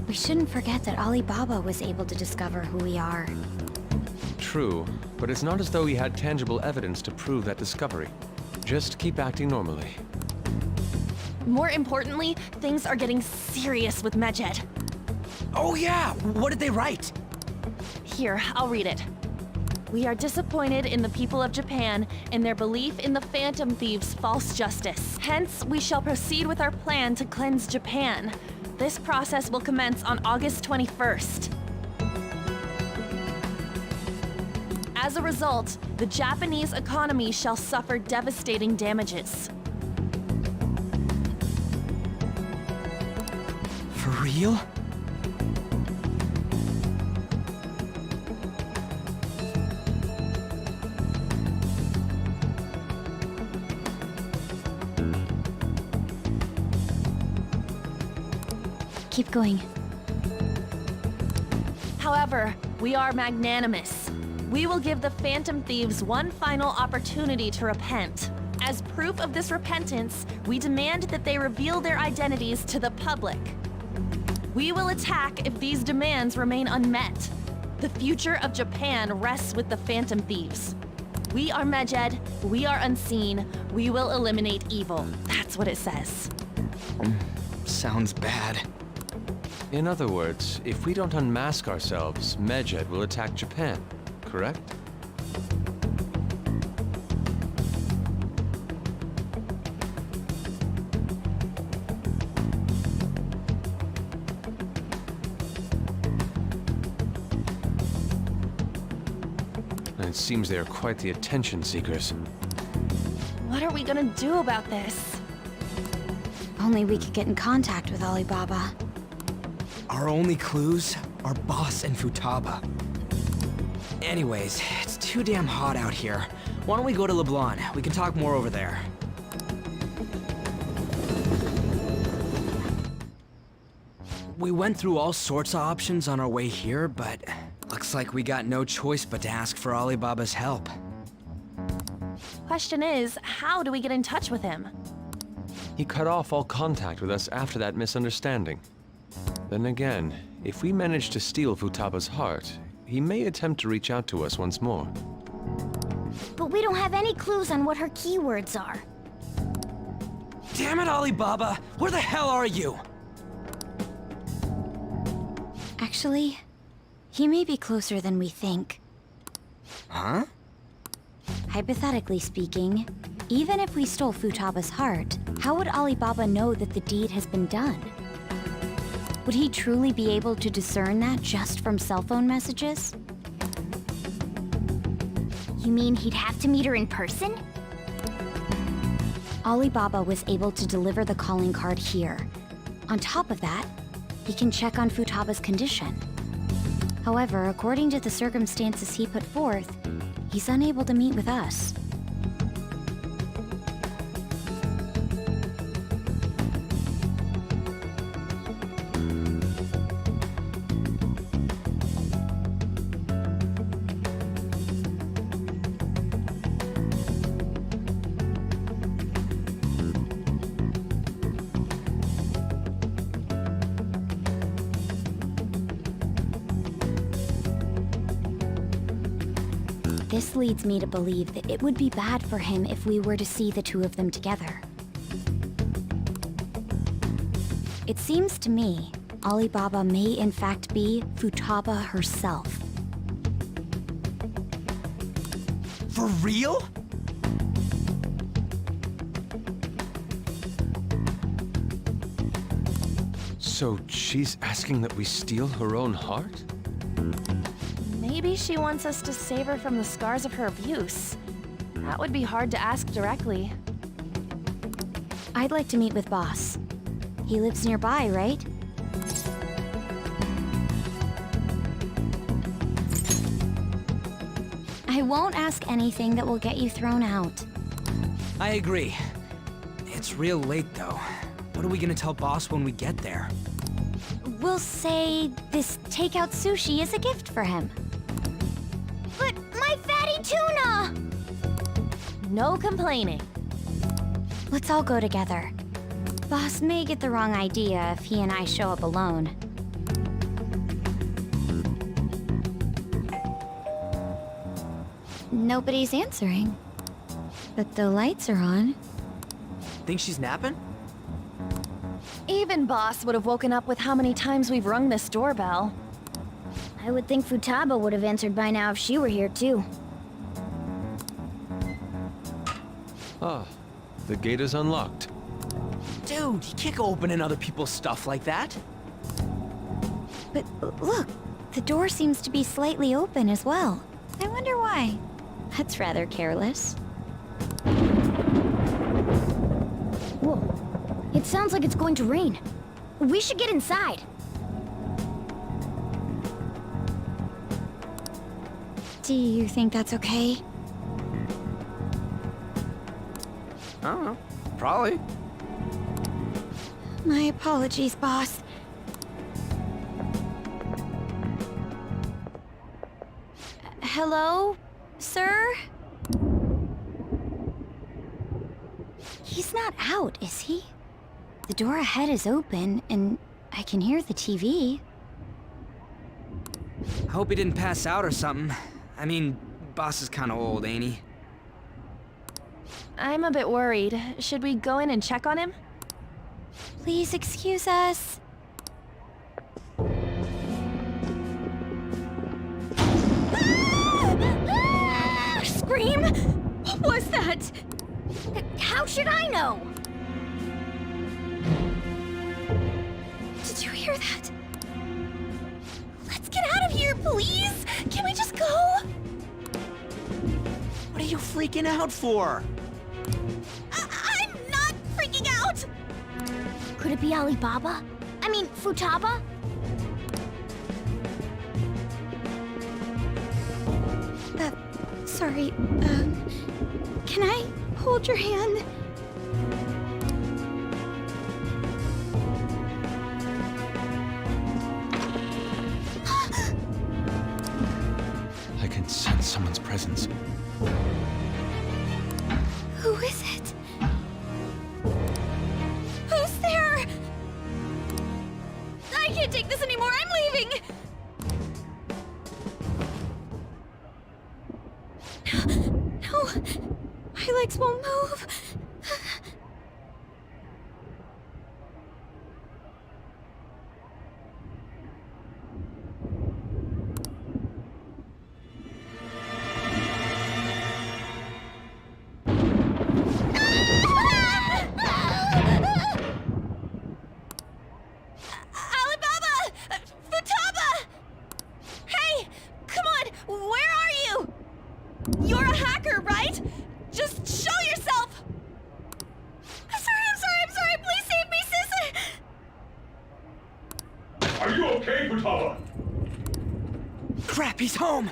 Speaker 2: We shouldn't forget that Alibaba was able to discover who we are.
Speaker 11: True, but it's not as though he had tangible evidence to prove that discovery. Just keep acting normally.
Speaker 4: More importantly, things are getting serious with Medjed.
Speaker 13: Oh yeah! What did they write?
Speaker 4: Here, I'll read it. We are disappointed in the people of Japan in their belief in the Phantom Thieves' false justice. Hence, we shall proceed with our plan to cleanse Japan. This process will commence on August 21st. As a result, the Japanese economy shall suffer devastating damages.
Speaker 13: For real?
Speaker 8: Keep going.
Speaker 4: However, we are magnanimous. We will give the Phantom Thieves one final opportunity to repent. As proof of this repentance, we demand that they reveal their identities to the public. We will attack if these demands remain unmet. The future of Japan rests with the Phantom Thieves. We are Medjed, we are unseen, we will eliminate evil. That's what it says.
Speaker 13: Sounds bad.
Speaker 11: In other words, if we don't unmask ourselves, Medjed will attack Japan, correct? It seems they are quite the attention seekers.
Speaker 4: What are we gonna do about this?
Speaker 8: Only we could get in contact with Alibaba.
Speaker 13: Our only clues are Boss and Futaba. Anyways, it's too damn hot out here. Why don't we go to Leblon? We can talk more over there. We went through all sorts of options on our way here, but looks like we got no choice but to ask for Alibaba's help.
Speaker 4: Question is, how do we get in touch with him?
Speaker 11: He cut off all contact with us after that misunderstanding. Then again, if we manage to steal Futaba's heart, he may attempt to reach out to us once more.
Speaker 2: But we don't have any clues on what her keywords are.
Speaker 13: Damn it, Alibaba! Where the hell are you?
Speaker 8: Actually, he may be closer than we think.
Speaker 13: Huh?
Speaker 8: Hypothetically speaking, even if we stole Futaba's heart, how would Alibaba know that the deed has been done? Would he truly be able to discern that just from cell phone messages?
Speaker 2: You mean he'd have to meet her in person?
Speaker 8: Alibaba was able to deliver the calling card here. On top of that, he can check on Futaba's condition. However, according to the circumstances he put forth, he's unable to meet with us. This leads me to believe that it would be bad for him if we were to see the two of them together. It seems to me Alibaba may in fact be Futaba herself.
Speaker 13: For real?
Speaker 11: So she's asking that we steal her own heart?
Speaker 4: Maybe she wants us to save her from the scars of her abuse. That would be hard to ask directly.
Speaker 8: I'd like to meet with Boss. He lives nearby, right? I won't ask anything that will get you thrown out.
Speaker 13: I agree. It's real late, though. What are we gonna tell Boss when we get there?
Speaker 8: We'll say this takeout sushi is a gift for him.
Speaker 2: But my fatty tuna!
Speaker 4: No complaining.
Speaker 8: Let's all go together. Boss may get the wrong idea if he and I show up alone. Nobody's answering. But the lights are on.
Speaker 13: Think she's napping?
Speaker 4: Even Boss would have woken up with how many times we've rung this doorbell.
Speaker 2: I would think Futaba would have answered by now if she were here too.
Speaker 11: Ah, the gate is unlocked.
Speaker 13: Dude, you can't go opening other people's stuff like that.
Speaker 8: But look, the door seems to be slightly open as well. I wonder why. That's rather careless.
Speaker 2: Whoa. It sounds like it's going to rain. We should get inside.
Speaker 8: Do you think that's okay?
Speaker 13: I don't know. Probably.
Speaker 8: My apologies, boss.
Speaker 10: Hello, sir? He's not out, is he? The door ahead is open, and I can hear the TV.
Speaker 13: I hope he didn't pass out or something. I mean, boss is kinda old, ain't he?
Speaker 4: I'm a bit worried. Should we go in and check on him?
Speaker 10: Please excuse us.
Speaker 2: Scream? What was that? How should I know?
Speaker 10: Did you hear that? Let's get out of here, please! Can we just go?
Speaker 13: What are you freaking out for?
Speaker 10: I'm not freaking out!
Speaker 2: Could it be Alibaba? I mean, Futaba?
Speaker 10: Sorry, can I hold your hand?
Speaker 11: I can sense someone's presence.
Speaker 10: Who is it? Who's there? I can't take this anymore, I'm leaving! No, my legs won't move. Alibaba! Futaba! Hey, come on, where are you? You're a hacker, right? Just show yourself! I'm sorry, please save me, sister!
Speaker 5: Are you okay, Futaba?
Speaker 13: Crap, he's home!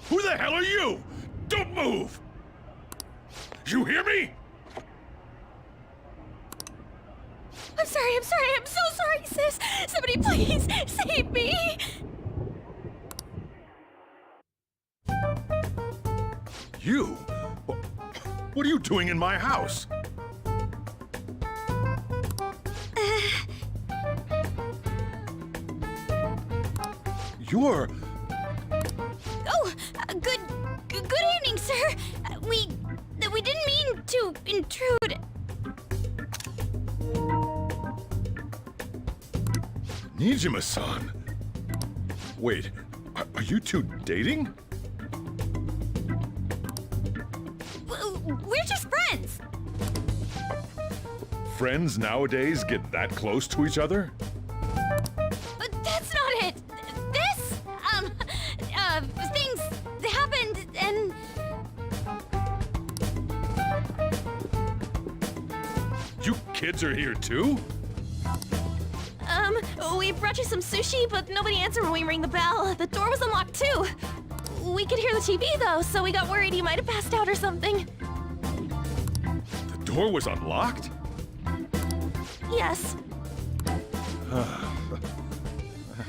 Speaker 5: Who the hell are you? Don't move! You hear me?
Speaker 10: I'm so sorry, sis! Somebody please save me!
Speaker 5: You? What are you doing in my house? You're...
Speaker 10: Oh, good evening, sir! We didn't mean to intrude.
Speaker 5: Nijima-san. Wait, are you two dating?
Speaker 10: We're just friends.
Speaker 5: Friends nowadays get that close to each other?
Speaker 10: But that's not it. This, things happened and...
Speaker 5: You kids are here too?
Speaker 4: We brought you some sushi, but nobody answered when we rang the bell. The door was unlocked too. We could hear the TV though, so we got worried you might have passed out or something.
Speaker 5: The door was unlocked?
Speaker 4: Yes.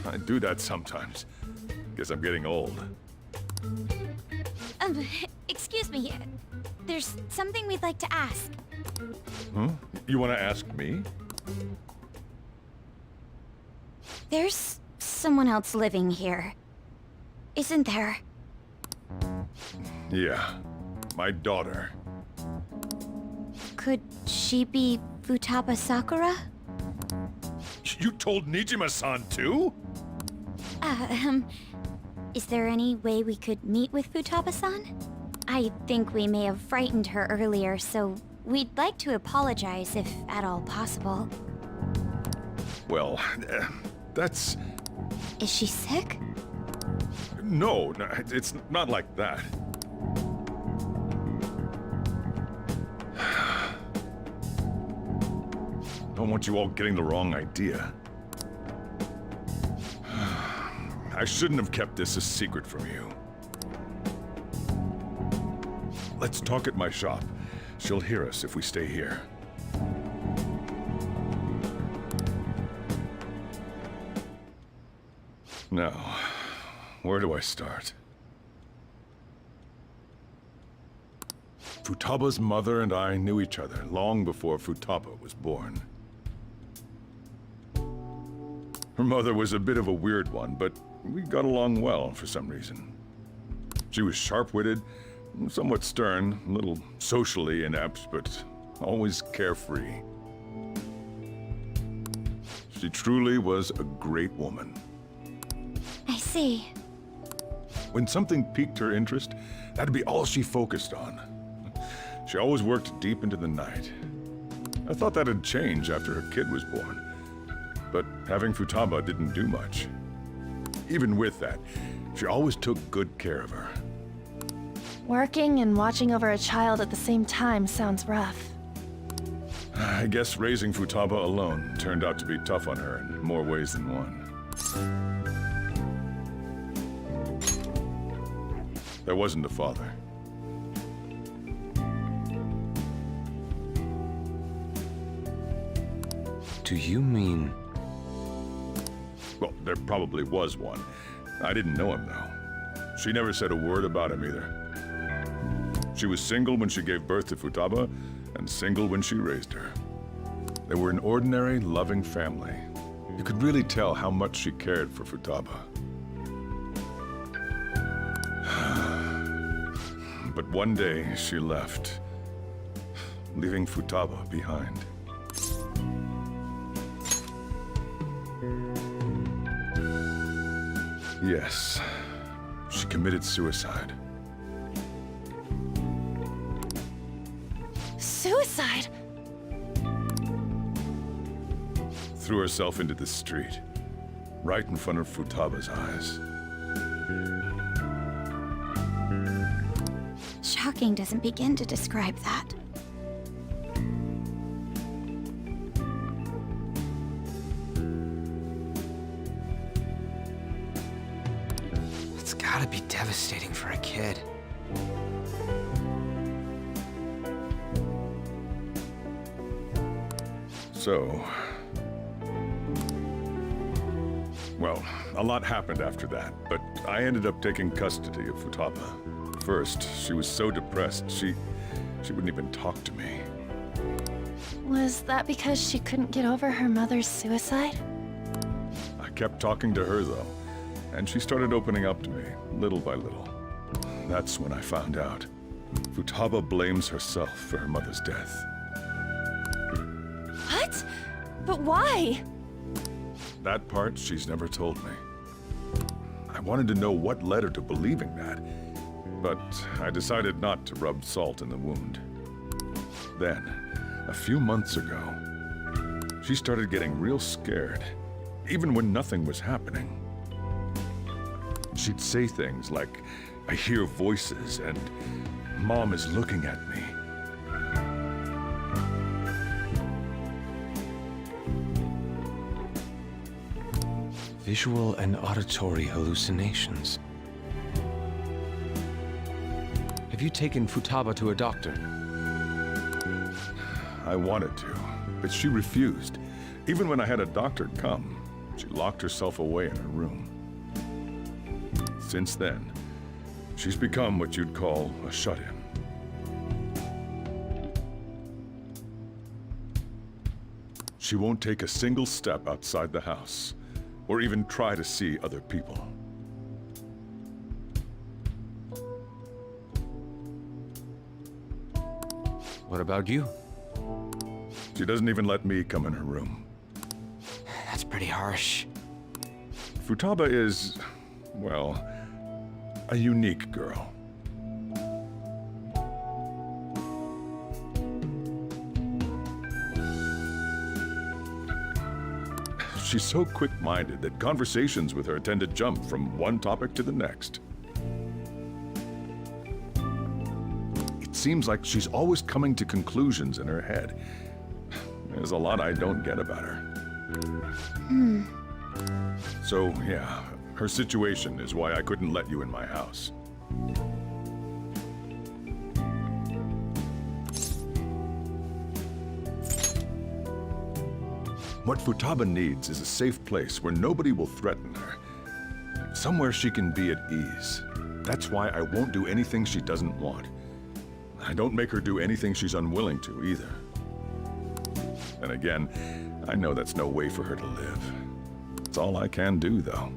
Speaker 5: I do that sometimes. Guess I'm getting old.
Speaker 10: Excuse me. There's something we'd like to ask.
Speaker 5: Huh? You want to ask me?
Speaker 10: There's someone else living here, isn't there?
Speaker 5: Yeah, my daughter.
Speaker 10: Could she be Futaba Sakura?
Speaker 5: You told Nijima-san too?
Speaker 10: Is there any way we could meet with Futaba-san? I think we may have frightened her earlier, so we'd like to apologize if at all possible.
Speaker 5: Well, that's...
Speaker 10: Is she sick?
Speaker 5: No, it's not like that. Don't want you all getting the wrong idea. I shouldn't have kept this a secret from you. Let's talk at my shop. She'll hear us if we stay here. Now, where do I start? Futaba's mother and I knew each other long before Futaba was born. Her mother was a bit of a weird one, but we got along well for some reason. She was sharp-witted, somewhat stern, a little socially inept, but always carefree. She truly was a great woman.
Speaker 10: I see.
Speaker 5: When something piqued her interest, that'd be all she focused on. She always worked deep into the night. I thought that'd change after her kid was born. But having Futaba didn't do much. Even with that, she always took good care of her.
Speaker 4: Working and watching over a child at the same time sounds rough.
Speaker 5: I guess raising Futaba alone turned out to be tough on her in more ways than one. There wasn't a father.
Speaker 11: Do you mean...
Speaker 5: Well, there probably was one. I didn't know him, though. She never said a word about him either. She was single when she gave birth to Futaba, and single when she raised her. They were an ordinary, loving family. You could really tell how much she cared for Futaba. But one day, she left, leaving Futaba behind. Yes, she committed suicide.
Speaker 4: Suicide?
Speaker 5: Threw herself into the street, right in front of Futaba's eyes.
Speaker 10: Shocking doesn't begin to describe that.
Speaker 3: It's gotta be devastating for a kid.
Speaker 5: So... Well, a lot happened after that, but I ended up taking custody of Futaba. First, she was so depressed, she wouldn't even talk to me.
Speaker 4: Was that because she couldn't get over her mother's suicide?
Speaker 5: I kept talking to her, though, and she started opening up to me, little by little. That's when I found out. Futaba blames herself for her mother's death.
Speaker 4: What? But why?
Speaker 5: That part she's never told me. I wanted to know what led her to believing that, but I decided not to rub salt in the wound. Then, a few months ago, she started getting real scared, even when nothing was happening. She'd say things like, "I hear voices," and "Mom is looking at me."
Speaker 11: Visual and auditory hallucinations. Have you taken Futaba to a doctor?
Speaker 5: I wanted to, but she refused. Even when I had a doctor come, she locked herself away in her room. Since then, she's become what you'd call a shut-in. She won't take a single step outside the house, or even try to see other people.
Speaker 11: What about you?
Speaker 5: She doesn't even let me come in her room.
Speaker 3: That's pretty harsh.
Speaker 5: Futaba is, well, a unique girl. She's so quick-minded that conversations with her tend to jump from one topic to the next. It seems like she's always coming to conclusions in her head. There's a lot I don't get about her. So, yeah, her situation is why I couldn't let you in my house. What Futaba needs is a safe place where nobody will threaten her. Somewhere she can be at ease. That's why I won't do anything she doesn't want. I don't make her do anything she's unwilling to, either. And again, I know that's no way for her to live. It's all I can do, though.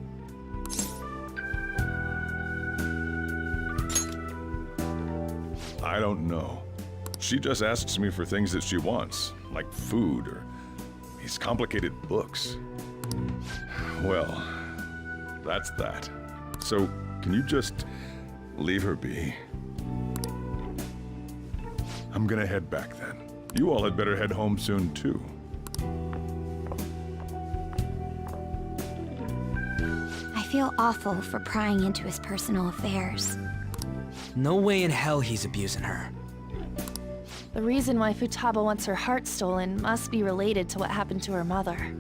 Speaker 5: I don't know. She just asks me for things that she wants, like food or these complicated books. Well, that's that. So, can you just leave her be? I'm gonna head back then. You all had better head home soon, too.
Speaker 10: I feel awful for prying into his personal affairs.
Speaker 13: No way in hell he's abusing her.
Speaker 4: The reason why Futaba wants her heart stolen must be related to what happened to her mother.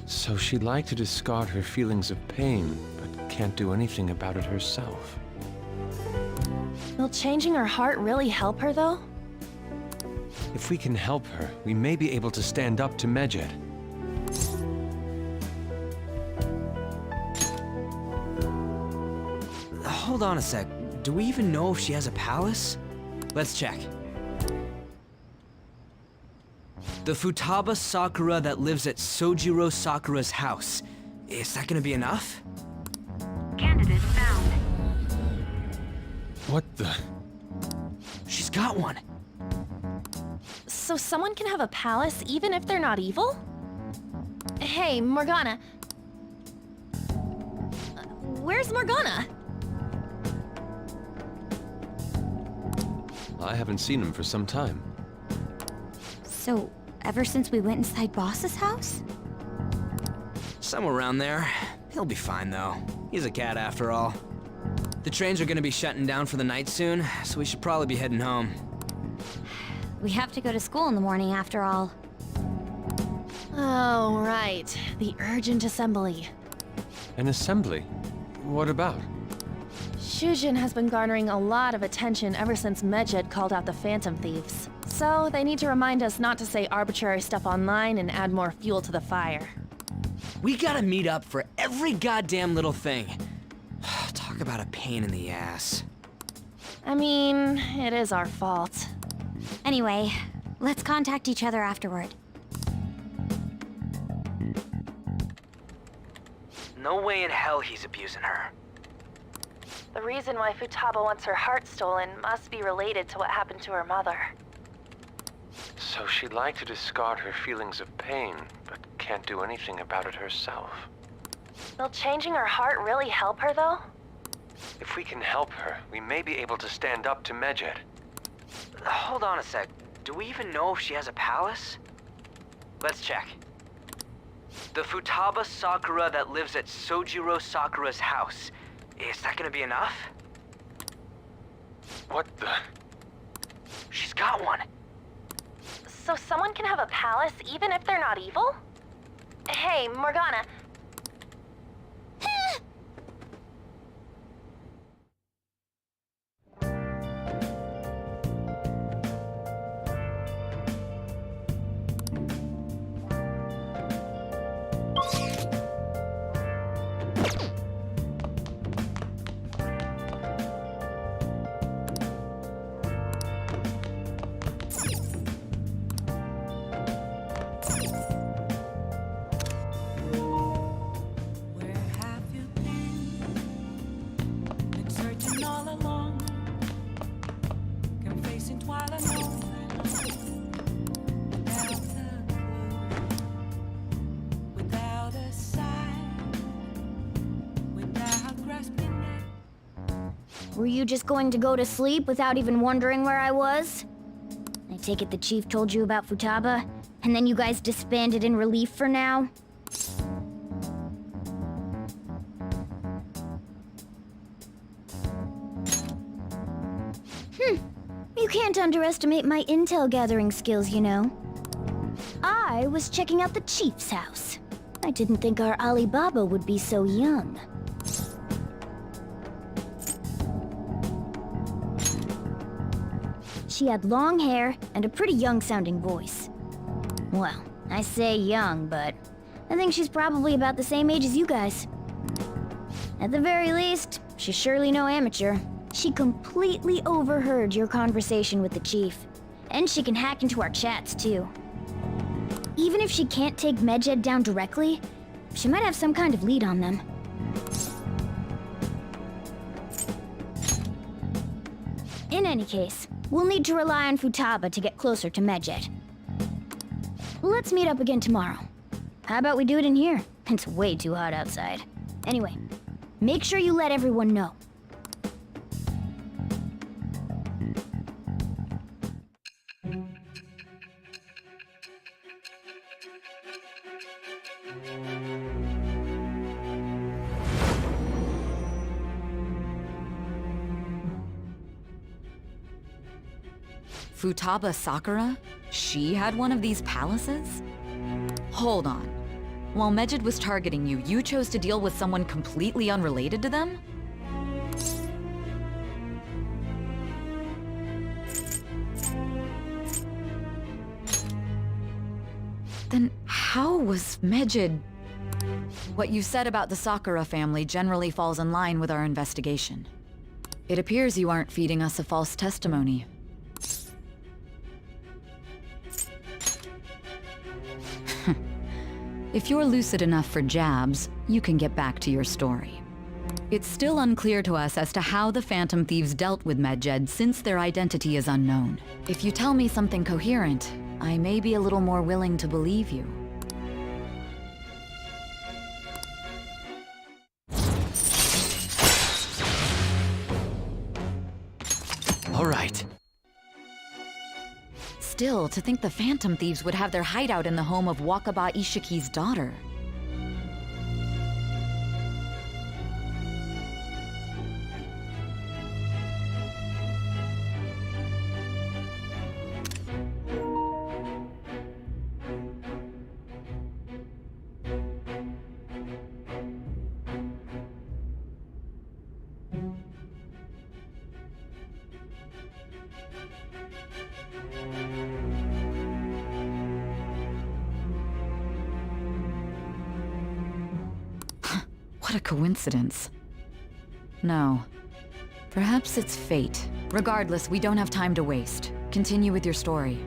Speaker 11: So she'd like to discard her feelings of pain, but can't do anything about it herself.
Speaker 4: Will changing her heart really help her, though?
Speaker 11: If we can help her, we may be able to stand up to Medjed.
Speaker 13: Hold on a sec. Do we even know if she has a palace? Let's check. The Futaba Sakura that lives at Sojiro Sakura's house. Is that gonna be enough?
Speaker 1: Candidate found.
Speaker 11: What the?
Speaker 13: She's got one.
Speaker 4: So someone can have a palace even if they're not evil? Hey, Morgana. Where's Morgana?
Speaker 11: I haven't seen him for some time.
Speaker 10: So, ever since we went inside Boss's house?
Speaker 13: Somewhere around there. He'll be fine, though. He's a cat after all. The trains are gonna be shutting down for the night soon, so we should probably be heading home.
Speaker 10: We have to go to school in the morning after all.
Speaker 4: Oh, right. The urgent assembly.
Speaker 11: An assembly? What about?
Speaker 4: Shujin has been garnering a lot of attention ever since Medjed called out the Phantom Thieves. So they need to remind us not to say arbitrary stuff online and add more fuel to the fire.
Speaker 13: We gotta meet up for every goddamn little thing. Talk about a pain in the ass.
Speaker 4: I mean, it is our fault.
Speaker 10: Anyway, let's contact each other afterward.
Speaker 13: No way in hell he's abusing her.
Speaker 4: The reason why Futaba wants her heart stolen must be related to what happened to her mother.
Speaker 11: So she'd like to discard her feelings of pain, but can't do anything about it herself.
Speaker 4: Will changing her heart really help her, though?
Speaker 11: If we can help her, we may be able to stand up to Medjed.
Speaker 13: Hold on a sec. Do we even know if she has a palace? Let's check. The Futaba Sakura that lives at Sojiro Sakura's house. Is that gonna be enough?
Speaker 11: What the?
Speaker 13: She's got one.
Speaker 4: So someone can have a palace even if they're not evil? Hey, Morgana.
Speaker 1: Where have you been searching all along, confessing twilight without a clue, without a sign, without grasping it.
Speaker 2: Were you just going to go to sleep without even wondering where I was? I take it the chief told you about Futaba, and then you guys disbanded in relief for now? You can't underestimate my intel gathering skills, you know. I was checking out the chief's house. I didn't think our Alibaba would be so young. She had long hair and a pretty young-sounding voice. Well, I say young, but I think she's probably about the same age as you guys. At the very least, she's surely no amateur. She completely overheard your conversation with the chief. And she can hack into our chats, too. Even if she can't take Medjed down directly, she might have some kind of lead on them. In any case, we'll need to rely on Futaba to get closer to Medjed. Let's meet up again tomorrow. How about we do it in here? It's way too hot outside. Anyway, make sure you let everyone know.
Speaker 15: Futaba Sakura? She had one of these palaces? Hold on. While Medjed was targeting you, you chose to deal with someone completely unrelated to them? Then how was Medjed... What you said about the Sakura family generally falls in line with our investigation. It appears you aren't feeding us a false testimony. If you're lucid enough for jabs, you can get back to your story. It's still unclear to us as to how the Phantom Thieves dealt with Medjed since their identity is unknown. If you tell me something coherent, I may be a little more willing to believe you.
Speaker 13: All right.
Speaker 15: Still, to think the Phantom Thieves would have their hideout in the home of Wakaba Ishiki's daughter. What a coincidence. No. Perhaps it's fate. Regardless, we don't have time to waste. Continue with your story.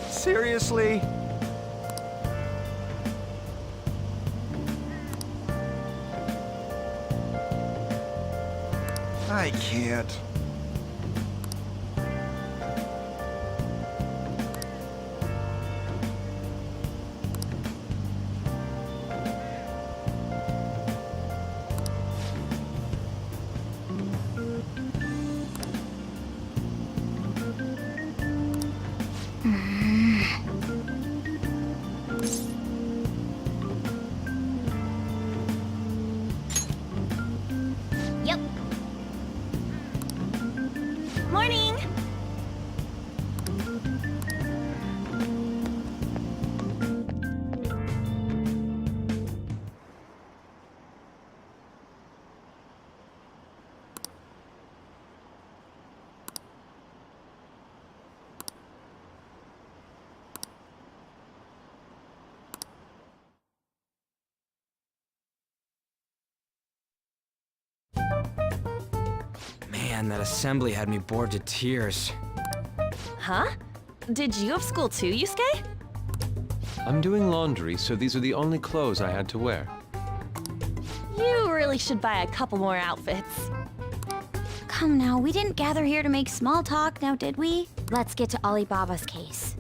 Speaker 3: Seriously? I can't.
Speaker 2: Yep. Morning!
Speaker 13: Man, that assembly had me bored to tears.
Speaker 4: Huh? Did you have school too, Yusuke?
Speaker 11: I'm doing laundry, so these are the only clothes I had to wear.
Speaker 4: You really should buy a couple more outfits.
Speaker 10: Come now, we didn't gather here to make small talk, now did we? Let's get to Alibaba's case.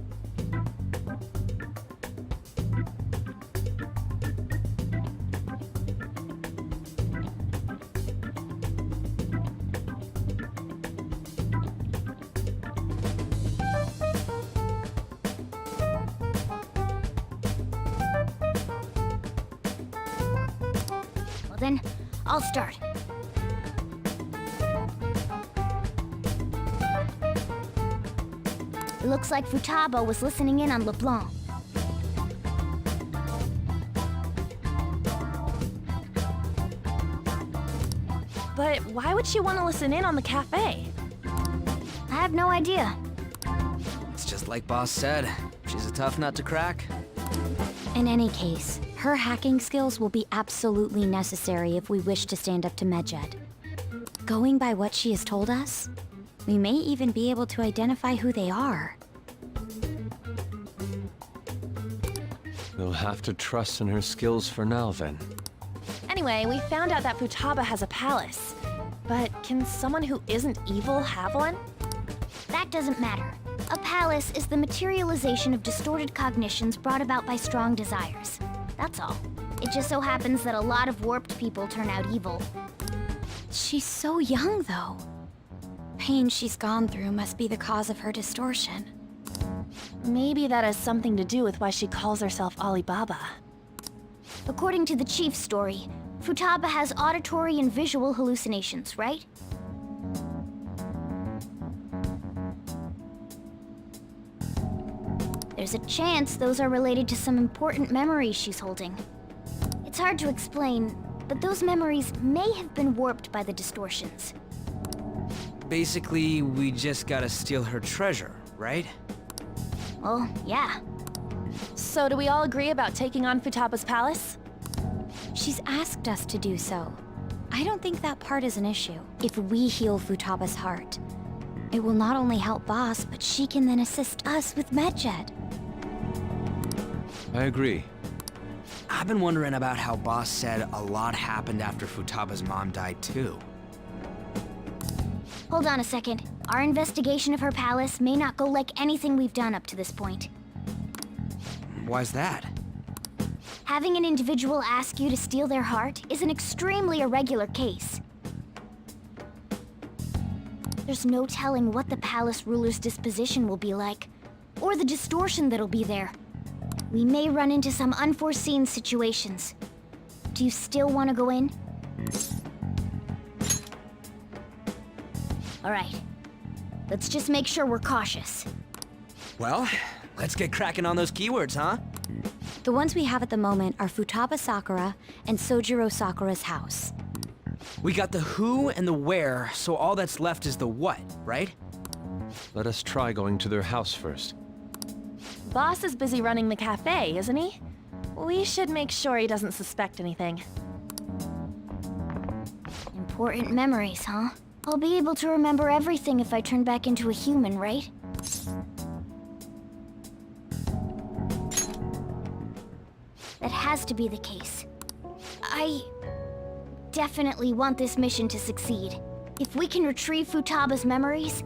Speaker 2: Well then, I'll start. It looks like Futaba was listening in on LeBlanc.
Speaker 4: But why would she want to listen in on the cafe?
Speaker 2: I have no idea.
Speaker 13: Like Boss said, she's a tough nut to crack.
Speaker 10: In any case, her hacking skills will be absolutely necessary if we wish to stand up to Medjed. Going by what she has told us, we may even be able to identify who they are.
Speaker 11: We'll have to trust in her skills for now, then.
Speaker 4: Anyway, we found out that Futaba has a palace. But can someone who isn't evil have one?
Speaker 2: That doesn't matter. A palace is the materialization of distorted cognitions brought about by strong desires. That's all. It just so happens that a lot of warped people turn out evil.
Speaker 10: She's so young, though. Pain she's gone through must be the cause of her distortion.
Speaker 4: Maybe that has something to do with why she calls herself Alibaba.
Speaker 2: According to the chief's story, Futaba has auditory and visual hallucinations, right? There's a chance those are related to some important memories she's holding. It's hard to explain, but those memories may have been warped by the distortions.
Speaker 13: Basically, we just gotta steal her treasure, right?
Speaker 2: Well, yeah.
Speaker 4: So do we all agree about taking on Futaba's palace?
Speaker 10: She's asked us to do so. I don't think that part is an issue. If we heal Futaba's heart, it will not only help Boss, but she can then assist us with Medjed.
Speaker 11: I agree.
Speaker 13: I've been wondering about how Boss said a lot happened after Futaba's mom died, too.
Speaker 2: Hold on a second. Our investigation of her palace may not go like anything we've done up to this point.
Speaker 13: Why's that?
Speaker 2: Having an individual ask you to steal their heart is an extremely irregular case. There's no telling what the palace ruler's disposition will be like, or the distortion that'll be there. We may run into some unforeseen situations. Do you still want to go in? All right. Let's just make sure we're cautious.
Speaker 13: Well, let's get cracking on those keywords, huh?
Speaker 10: The ones we have at the moment are Futaba Sakura and Sojiro Sakura's house.
Speaker 13: We got the who and the where, so all that's left is the what, right?
Speaker 11: Let us try going to their house first.
Speaker 4: Boss is busy running the cafe, isn't he? We should make sure he doesn't suspect anything.
Speaker 2: Important memories, huh? I'll be able to remember everything if I turn back into a human, right? That has to be the case. I definitely want this mission to succeed. If we can retrieve Futaba's memories,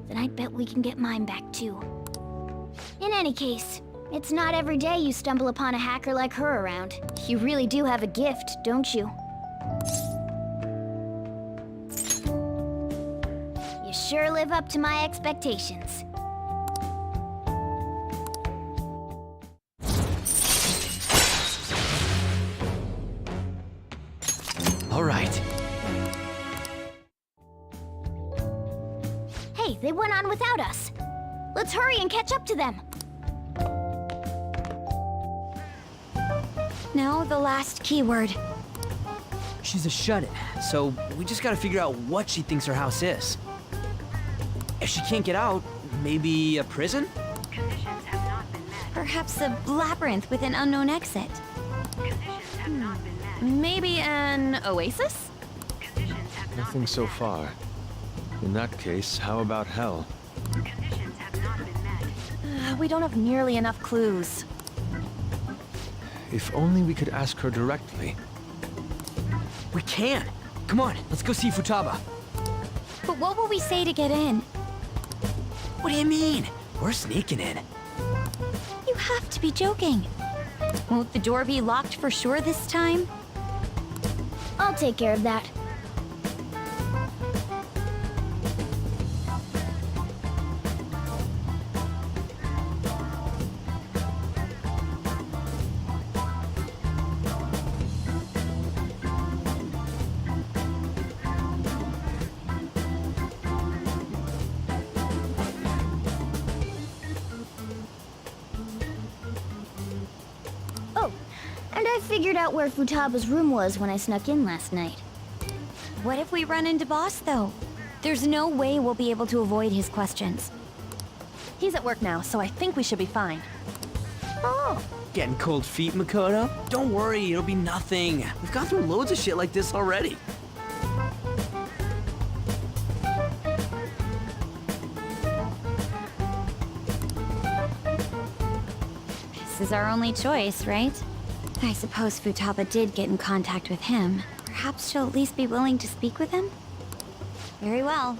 Speaker 2: then I bet we can get mine back too. In any case, it's not every day you stumble upon a hacker like her around. You really do have a gift, don't you? You sure live up to my expectations.
Speaker 13: All right.
Speaker 2: Hey, they went on without us. Let's hurry and catch up to them.
Speaker 10: Now the last keyword.
Speaker 13: She's a shut-in, so we just gotta figure out what she thinks her house is. If she can't get out, maybe a prison?
Speaker 10: Perhaps a labyrinth with an unknown exit.
Speaker 4: Maybe an oasis?
Speaker 11: Nothing so far. In that case, how about hell?
Speaker 4: We don't have nearly enough clues.
Speaker 11: If only we could ask her directly.
Speaker 13: We can! Come on, let's go see Futaba.
Speaker 10: But what will we say to get in?
Speaker 13: What do you mean? We're sneaking in.
Speaker 10: You have to be joking. Won't the door be locked for sure this time?
Speaker 2: I'll take care of that. I figured out where Futaba's room was when I snuck in last night.
Speaker 10: What if we run into Boss, though? There's no way we'll be able to avoid his questions.
Speaker 4: He's at work now, so I think we should be fine.
Speaker 13: Oh. Getting cold feet, Makoto? Don't worry, it'll be nothing. We've gone through loads of shit like this already.
Speaker 10: This is our only choice, right? I suppose Futaba did get in contact with him. Perhaps she'll at least be willing to speak with him? Very well.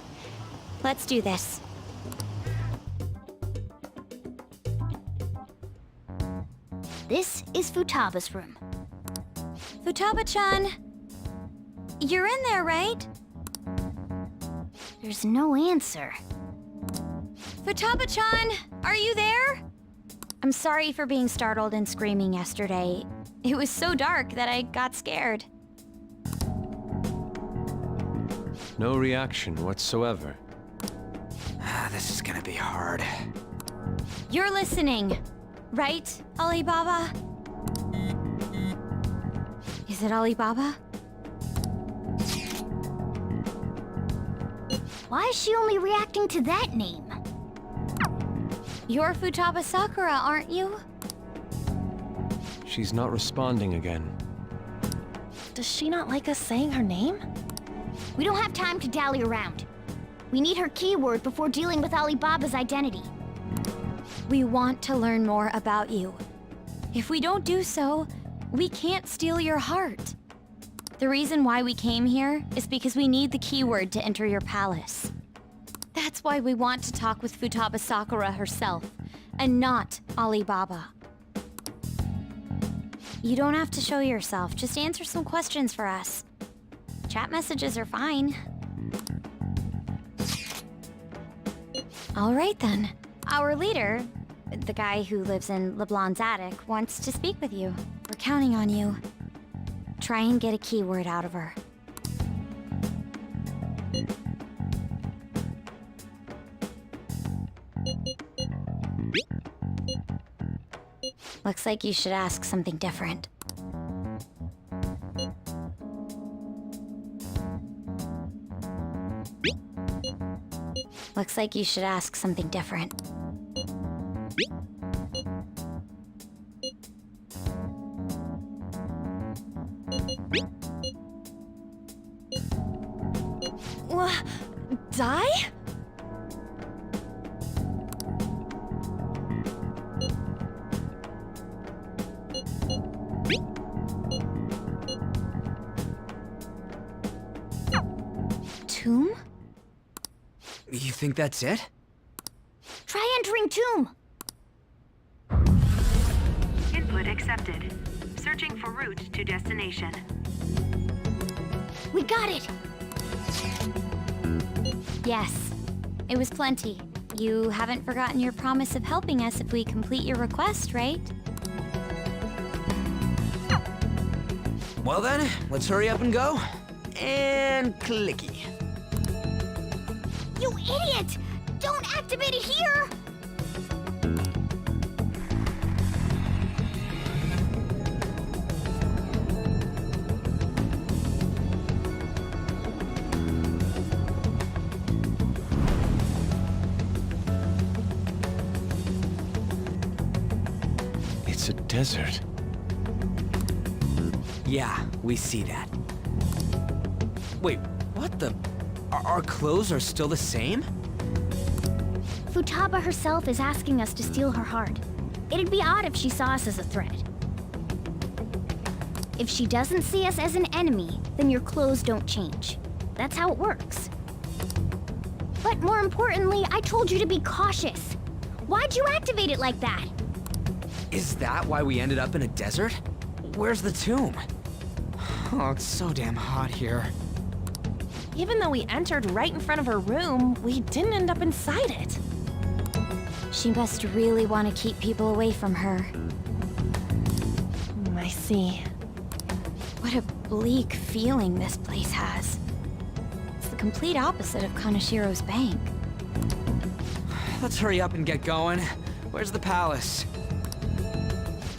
Speaker 10: Let's do this.
Speaker 2: This is Futaba's room.
Speaker 10: Futaba-chan! You're in there, right?
Speaker 2: There's no answer.
Speaker 10: Futaba-chan! Are you there? I'm sorry for being startled and screaming yesterday. It was so dark that I got scared.
Speaker 11: No reaction whatsoever.
Speaker 13: This is gonna be hard.
Speaker 10: You're listening, right, Alibaba? Is it Alibaba?
Speaker 2: Why is she only reacting to that name?
Speaker 10: You're Futaba Sakura, aren't you?
Speaker 11: She's not responding again.
Speaker 4: Does she not like us saying her name?
Speaker 2: We don't have time to dally around. We need her keyword before dealing with Alibaba's identity.
Speaker 10: We want to learn more about you. If we don't do so, we can't steal your heart. The reason why we came here is because we need the keyword to enter your palace. That's why we want to talk with Futaba Sakura herself, and not Alibaba. You don't have to show yourself, just answer some questions for us. Chat messages are fine. All right then. Our leader, the guy who lives in LeBlanc's attic, wants to speak with you. We're counting on you. Try and get a keyword out of her. Looks like you should ask something different. Looks like you should ask something different.
Speaker 4: Die?
Speaker 2: Tomb?
Speaker 13: You think that's it?
Speaker 2: Try entering tomb.
Speaker 16: Input accepted. Searching for route to destination.
Speaker 2: We got it!
Speaker 10: Yes, it was plenty. You haven't forgotten your promise of helping us if we complete your request, right?
Speaker 13: Well then, let's hurry up and go. And clicky.
Speaker 2: You idiot! Don't activate it here!
Speaker 11: It's a desert.
Speaker 13: Yeah, we see that. Wait, what the? Our clothes are still the same?
Speaker 2: Futaba herself is asking us to steal her heart. It'd be odd if she saw us as a threat. If she doesn't see us as an enemy, then your clothes don't change. That's how it works. But more importantly, I told you to be cautious. Why'd you activate it like that?
Speaker 13: Is that why we ended up in a desert? Where's the tomb? Oh, it's so damn hot here.
Speaker 4: Even though we entered right in front of her room, we didn't end up inside it.
Speaker 10: She must really want to keep people away from her.
Speaker 4: I see.
Speaker 10: What a bleak feeling this place has. It's the complete opposite of Kanashiro's bank.
Speaker 13: Let's hurry up and get going. Where's the palace?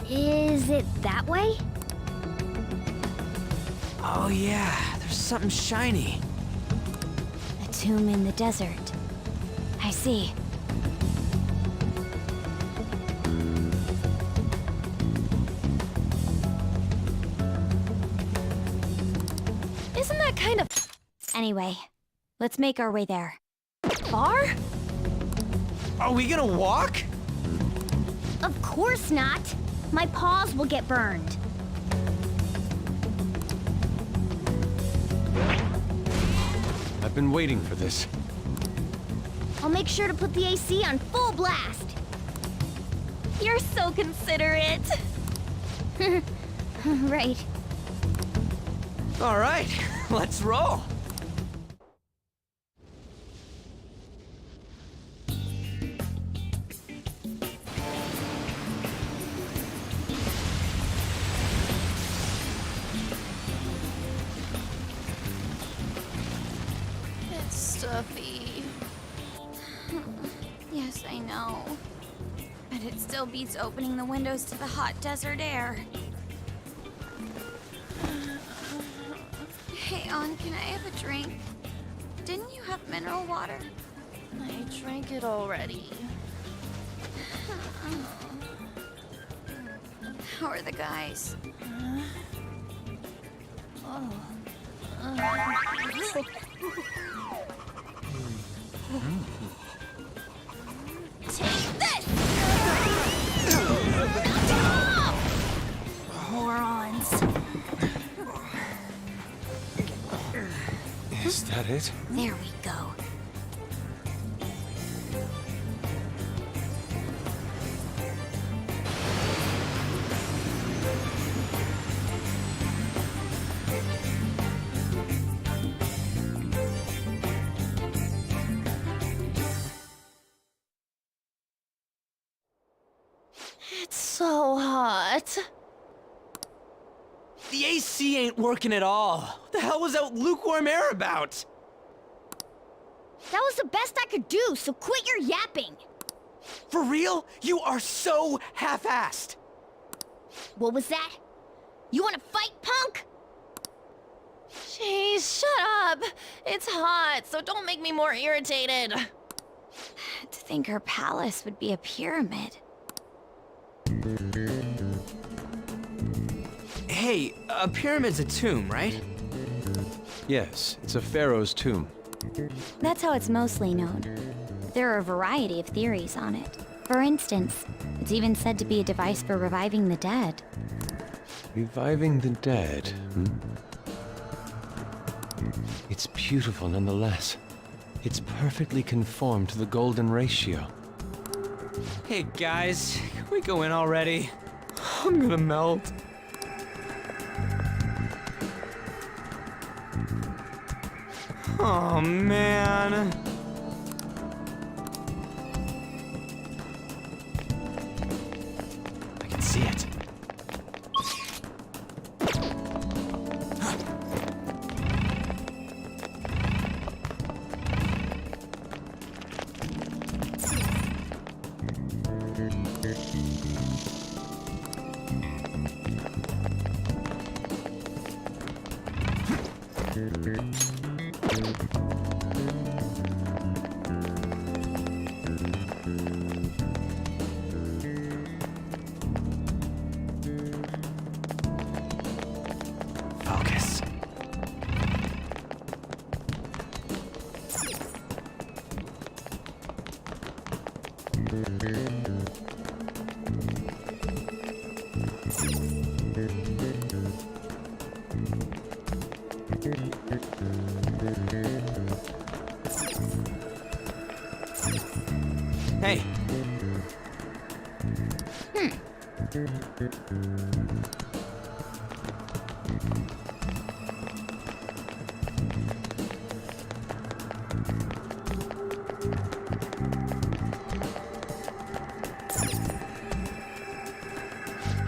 Speaker 2: Is it that way?
Speaker 13: Oh yeah, there's something shiny.
Speaker 10: A tomb in the desert. I see.
Speaker 4: What kind of
Speaker 10: Anyway, let's make our way there.
Speaker 4: bar?
Speaker 13: Are we gonna walk?
Speaker 2: Of course not. My paws will get burned.
Speaker 11: I've been waiting for this.
Speaker 2: I'll make sure to put the AC on full blast.
Speaker 4: You're so considerate.
Speaker 2: Right.
Speaker 13: All right, let's roll.
Speaker 4: It's stuffy.
Speaker 10: Yes, I know. But it still beats opening the windows to the hot desert air. Hey, On, can I have a drink? Didn't you have mineral water?
Speaker 4: I drank it already.
Speaker 10: How are the guys?
Speaker 2: Take this! Morons.
Speaker 11: Is that it?
Speaker 10: There we go.
Speaker 4: It's so hot.
Speaker 13: The AC ain't working at all. What the hell was that lukewarm air about?
Speaker 2: That was the best I could do, so quit your yapping.
Speaker 13: For real? You are so half-assed.
Speaker 2: What was that? You wanna fight, punk?
Speaker 4: Jeez, shut up. It's hot, so don't make me more irritated.
Speaker 10: To think her palace would be a pyramid.
Speaker 13: Hey, a pyramid's a tomb, right?
Speaker 11: Yes, it's a pharaoh's tomb.
Speaker 10: That's how it's mostly known. There are a variety of theories on it. For instance, it's even said to be a device for reviving the dead.
Speaker 11: Reviving the dead, hmm? It's beautiful nonetheless. It's perfectly conformed to the golden ratio.
Speaker 13: Hey guys, can we go in already? I'm gonna melt. Oh man. I can see it. Focus. Hey.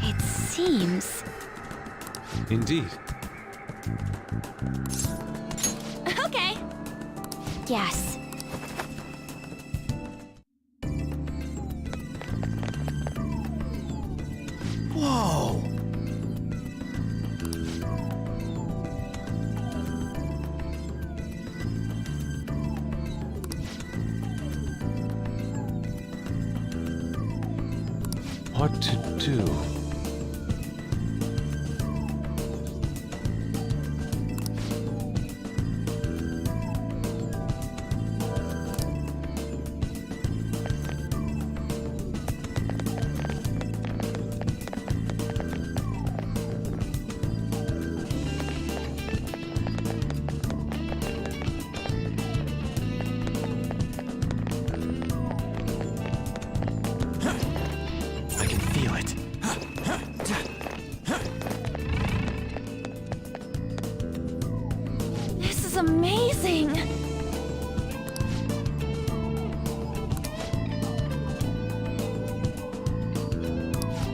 Speaker 10: It seems...
Speaker 11: Indeed.
Speaker 2: Okay.
Speaker 10: Yes.
Speaker 13: Whoa.
Speaker 11: What to do?
Speaker 4: amazing!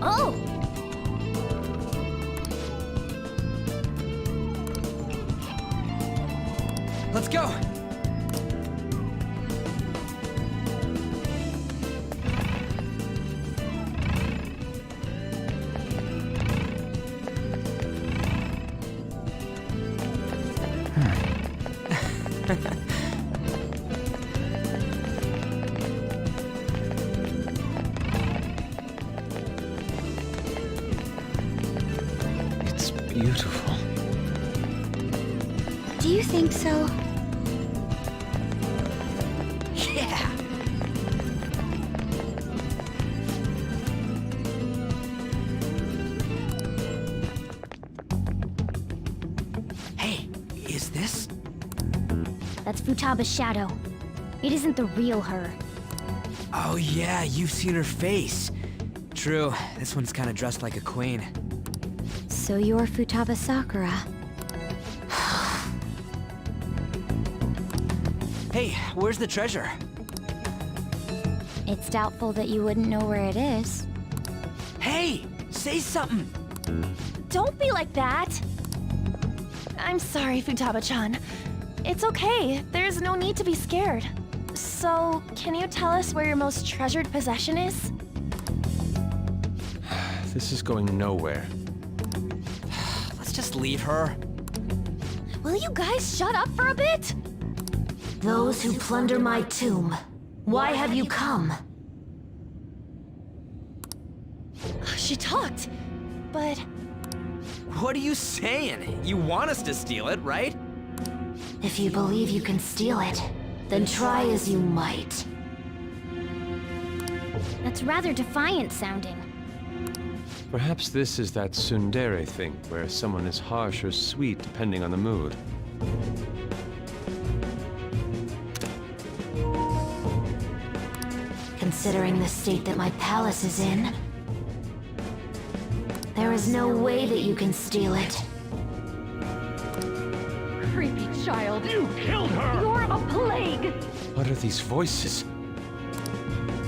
Speaker 2: Oh!
Speaker 13: Let's go!
Speaker 11: It's beautiful.
Speaker 10: Do you think so?
Speaker 13: Yeah! Hey, is this?
Speaker 2: That's Futaba's shadow. It isn't the real her.
Speaker 13: Oh yeah, you've seen her face. True, this one's kinda dressed like a queen.
Speaker 10: So you're Futaba Sakura.
Speaker 13: Hey, where's the treasure?
Speaker 10: It's doubtful that you wouldn't know where it is.
Speaker 13: Hey, say something!
Speaker 4: Don't be like that! I'm sorry, Futaba-chan. It's okay. There's no need to be scared. So, can you tell us where your most treasured possession is?
Speaker 11: This is going nowhere.
Speaker 13: Let's just leave her.
Speaker 4: Will you guys shut up for a bit?
Speaker 2: Those who plunder my tomb, why have you come?
Speaker 4: She talked, but...
Speaker 13: What are you saying? You want us to steal it, right?
Speaker 2: If you believe you can steal it, then try as you might. That's rather defiant sounding.
Speaker 11: Perhaps this is that tsundere thing, where someone is harsh or sweet depending on the mood.
Speaker 2: Considering the state that my palace is in, there is no way that you can steal it.
Speaker 7: Creepy child.
Speaker 17: You killed her!
Speaker 7: You're a plague!
Speaker 11: What are these voices?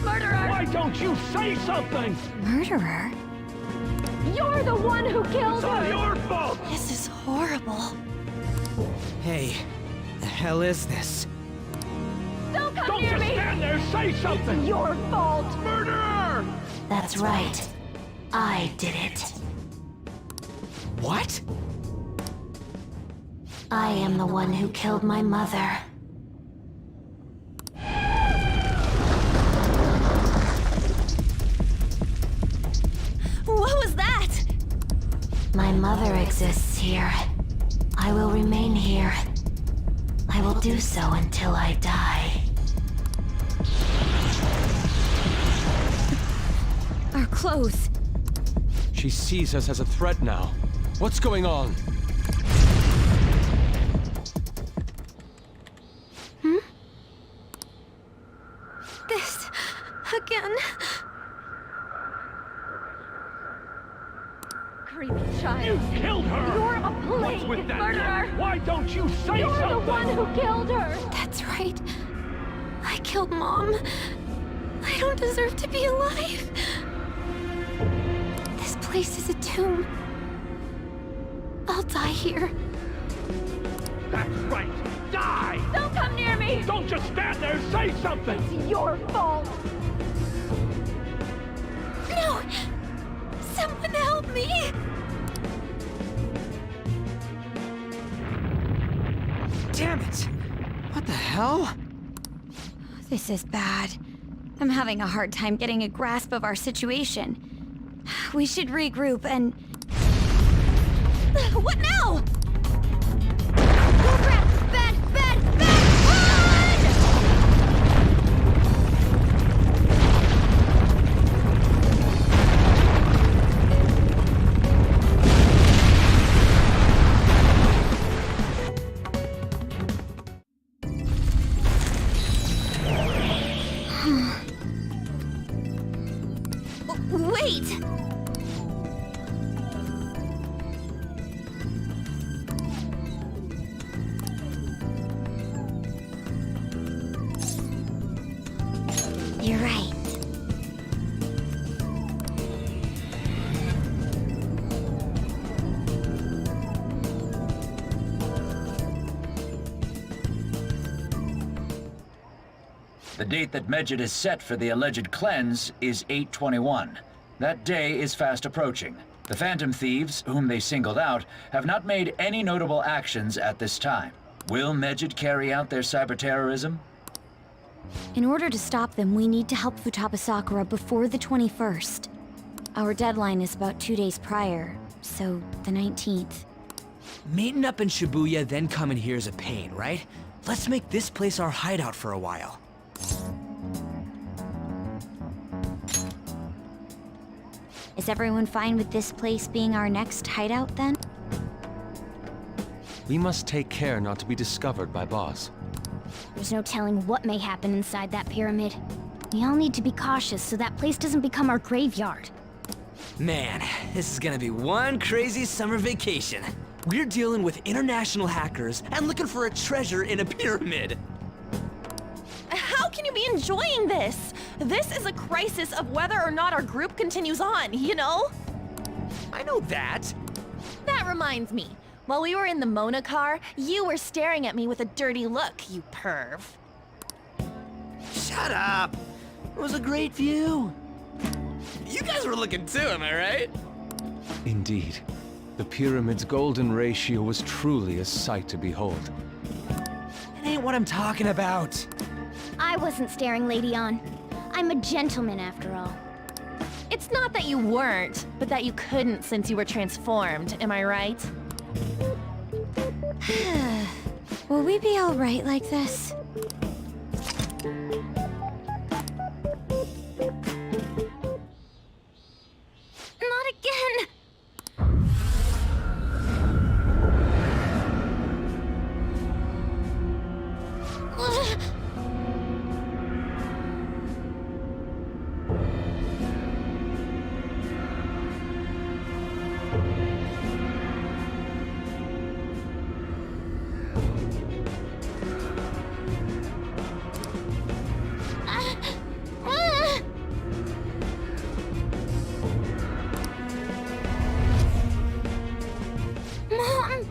Speaker 7: Murderer!
Speaker 17: Why don't you say something?
Speaker 10: Murderer?
Speaker 7: You're the one who killed
Speaker 17: It's all
Speaker 7: her!
Speaker 17: your fault!
Speaker 4: This is horrible.
Speaker 13: Hey, the hell is this?
Speaker 7: Don't come
Speaker 17: Don't
Speaker 7: near
Speaker 17: just
Speaker 7: me!
Speaker 17: stand there, say something!
Speaker 7: It's your fault!
Speaker 17: Murderer!
Speaker 2: That's right. I did it.
Speaker 13: What?
Speaker 2: I am the one who killed my mother.
Speaker 4: What was that?
Speaker 2: My mother exists here. I will remain here. I will do so until I die.
Speaker 10: Our clothes.
Speaker 11: She sees us as a threat now. What's going on?
Speaker 10: This... again.
Speaker 7: Creepy child.
Speaker 17: You killed her!
Speaker 7: You're a plague!
Speaker 17: What's with that
Speaker 7: Murderer!
Speaker 17: look? Why don't you say
Speaker 7: You're
Speaker 17: something?
Speaker 7: the one who killed her!
Speaker 10: That's right. I killed Mom. I don't deserve to be alive. This place is a tomb. I'll die here.
Speaker 17: That's right! Die!
Speaker 7: Don't come near me!
Speaker 17: Don't just stand there, say something!
Speaker 7: It's your fault!
Speaker 10: No! Someone help me!
Speaker 13: Damn it! What the hell?
Speaker 10: This is bad. I'm having a hard time getting a grasp of our situation. We should regroup and...
Speaker 4: What now?
Speaker 10: Crap! Bad!
Speaker 4: Wait!
Speaker 12: The date that Medjed is set for the alleged cleanse is 8/21. That day is fast approaching. The Phantom Thieves, whom they singled out, have not made any notable actions at this time. Will Medjed carry out their cyber-terrorism?
Speaker 10: In order to stop them, we need to help Futaba Sakura before the 21st. Our deadline is about 2 days prior, so the 19th.
Speaker 13: Meeting up in Shibuya, then coming here is a pain, right? Let's make this place our hideout for a while.
Speaker 10: Is everyone fine with this place being our next hideout then?
Speaker 11: We must take care not to be discovered by Boss.
Speaker 2: There's no telling what may happen inside that pyramid. We all need to be cautious so that place doesn't become our graveyard.
Speaker 13: Man, this is gonna be one crazy summer vacation. We're dealing with international hackers and looking for a treasure in a pyramid.
Speaker 4: How can you be enjoying this? This is a crisis of whether or not our group continues on, you know?
Speaker 13: I know that.
Speaker 4: That reminds me. While we were in the Mona car, you were staring at me with a dirty look, you perv.
Speaker 13: Shut up! It was a great view. You guys were looking too, am I right?
Speaker 11: Indeed. The pyramid's golden ratio was truly a sight to behold.
Speaker 13: It ain't what I'm talking about.
Speaker 2: I wasn't staring, Lady On. I'm a gentleman after all.
Speaker 4: It's not that you weren't, but that you couldn't since you were transformed, am I right?
Speaker 10: Will we be alright like this?
Speaker 2: Not again! Mom!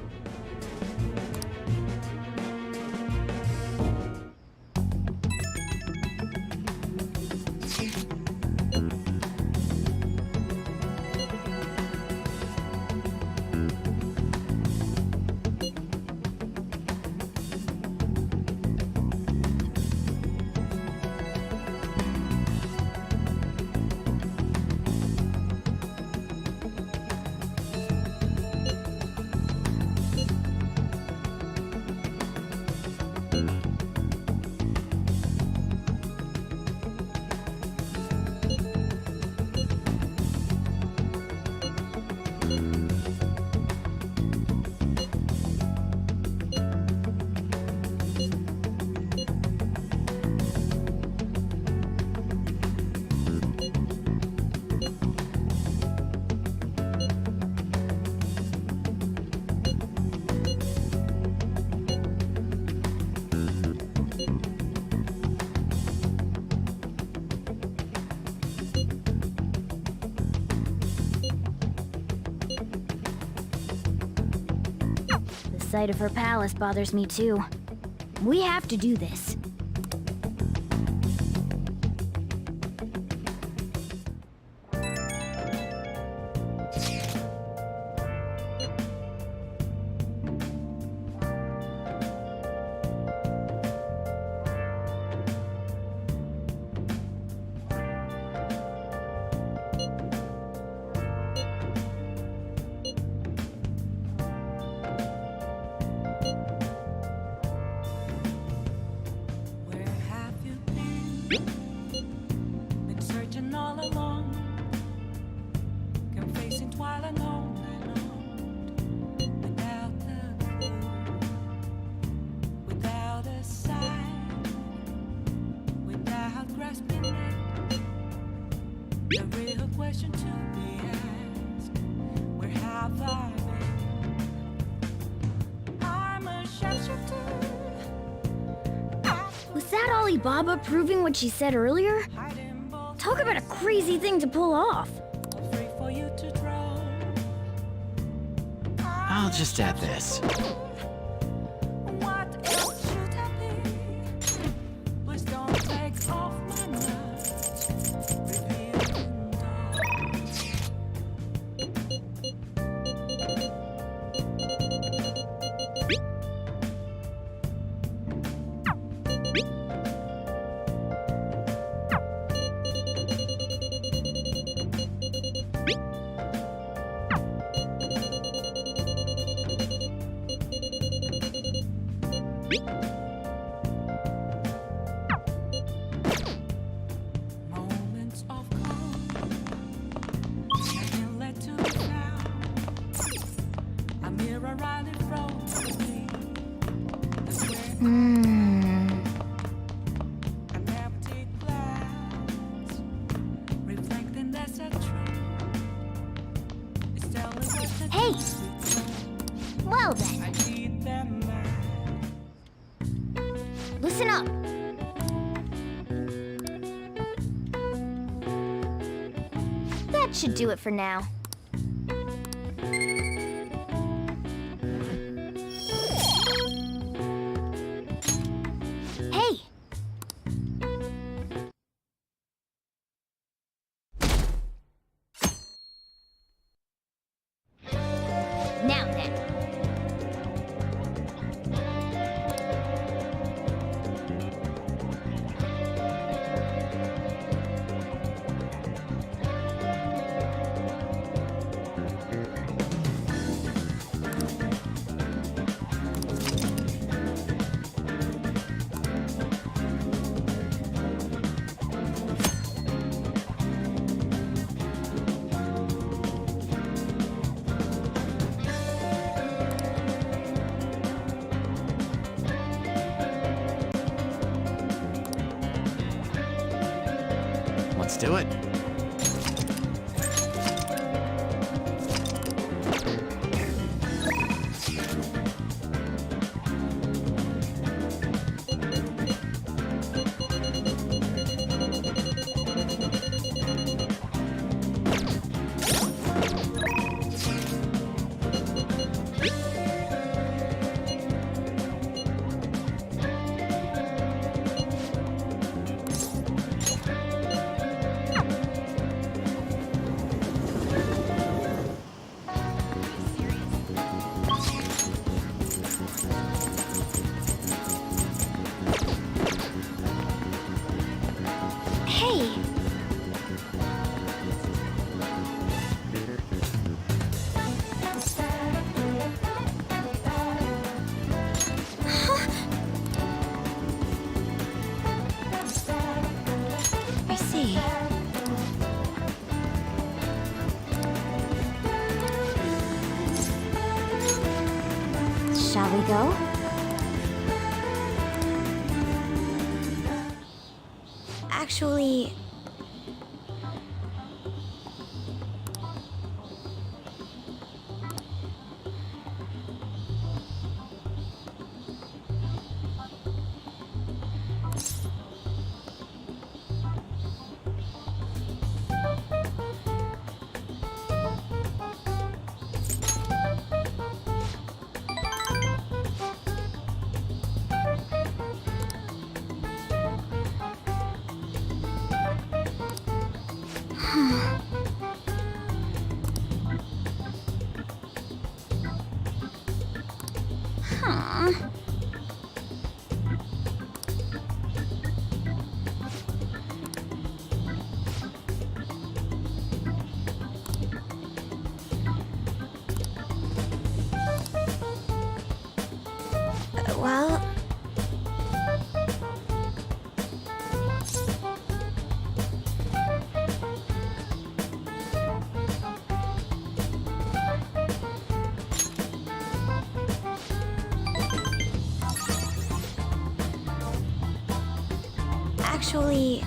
Speaker 2: The sight of her palace bothers me too. We have to do this.
Speaker 1: Been searching all along, confessing while alone without a clue, without a sign, without grasping it. The real question to be asked: where have I been? I'm a sharpshooter.
Speaker 2: Was that Alibaba proving what she said earlier? Talk about a crazy thing to pull off.
Speaker 3: I'll just add this.
Speaker 1: What else should I be? Please don't take Moments of calm, nothing led to the clouds. A mirror right in front of me. This way an empty glass, reflecting that's a tree. It's telling us that
Speaker 2: Hey! Well then,
Speaker 1: I need them now.
Speaker 2: listen up. That should do it for now. Hey! Now then.
Speaker 3: Let's do it.
Speaker 2: Hey!
Speaker 10: I see.
Speaker 2: Shall we go?
Speaker 10: Actually,
Speaker 2: Huh.
Speaker 10: well, actually,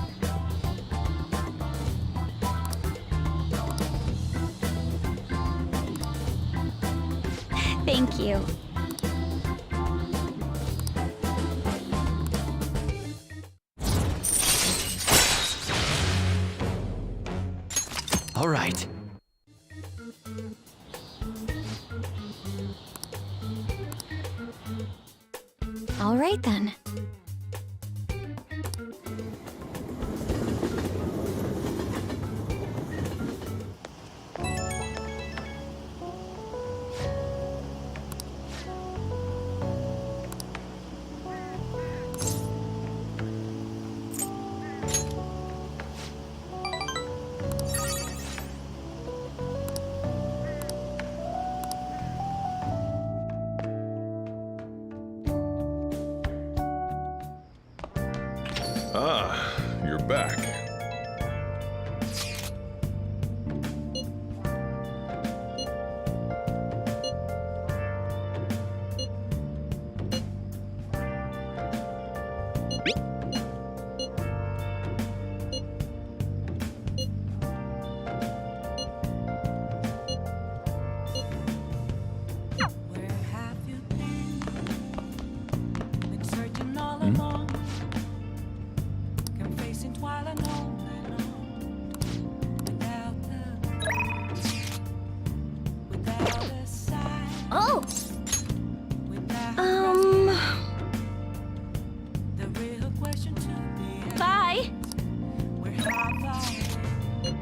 Speaker 10: thank you.
Speaker 3: All right.
Speaker 10: All right then.
Speaker 5: Ah, you're back.
Speaker 1: Where have you been? Been searching all along, confessing while alone without a sign.
Speaker 2: Oh!
Speaker 1: The real question to be asked,
Speaker 4: Bye!
Speaker 1: where have I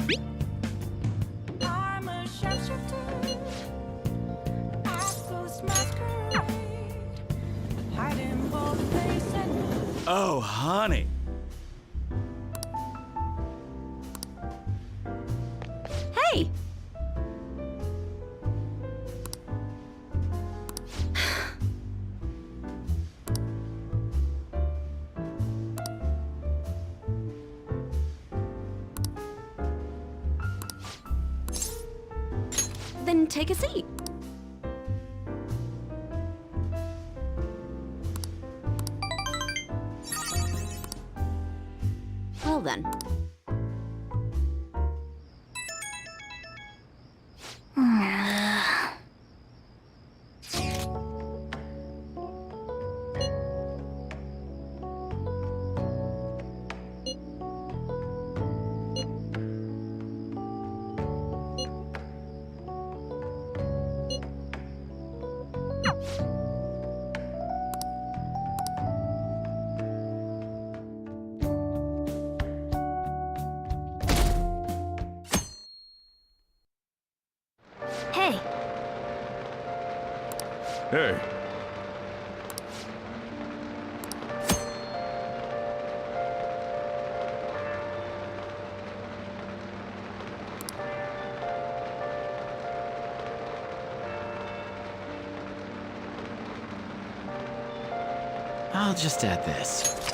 Speaker 1: been? I'm a sharpshooter. I suppose masquerade, hiding both face and mind.
Speaker 18: Oh, honey.
Speaker 15: Hey! Then take a seat. Well then.
Speaker 2: Hey,
Speaker 5: Hey,
Speaker 3: I'll just add this.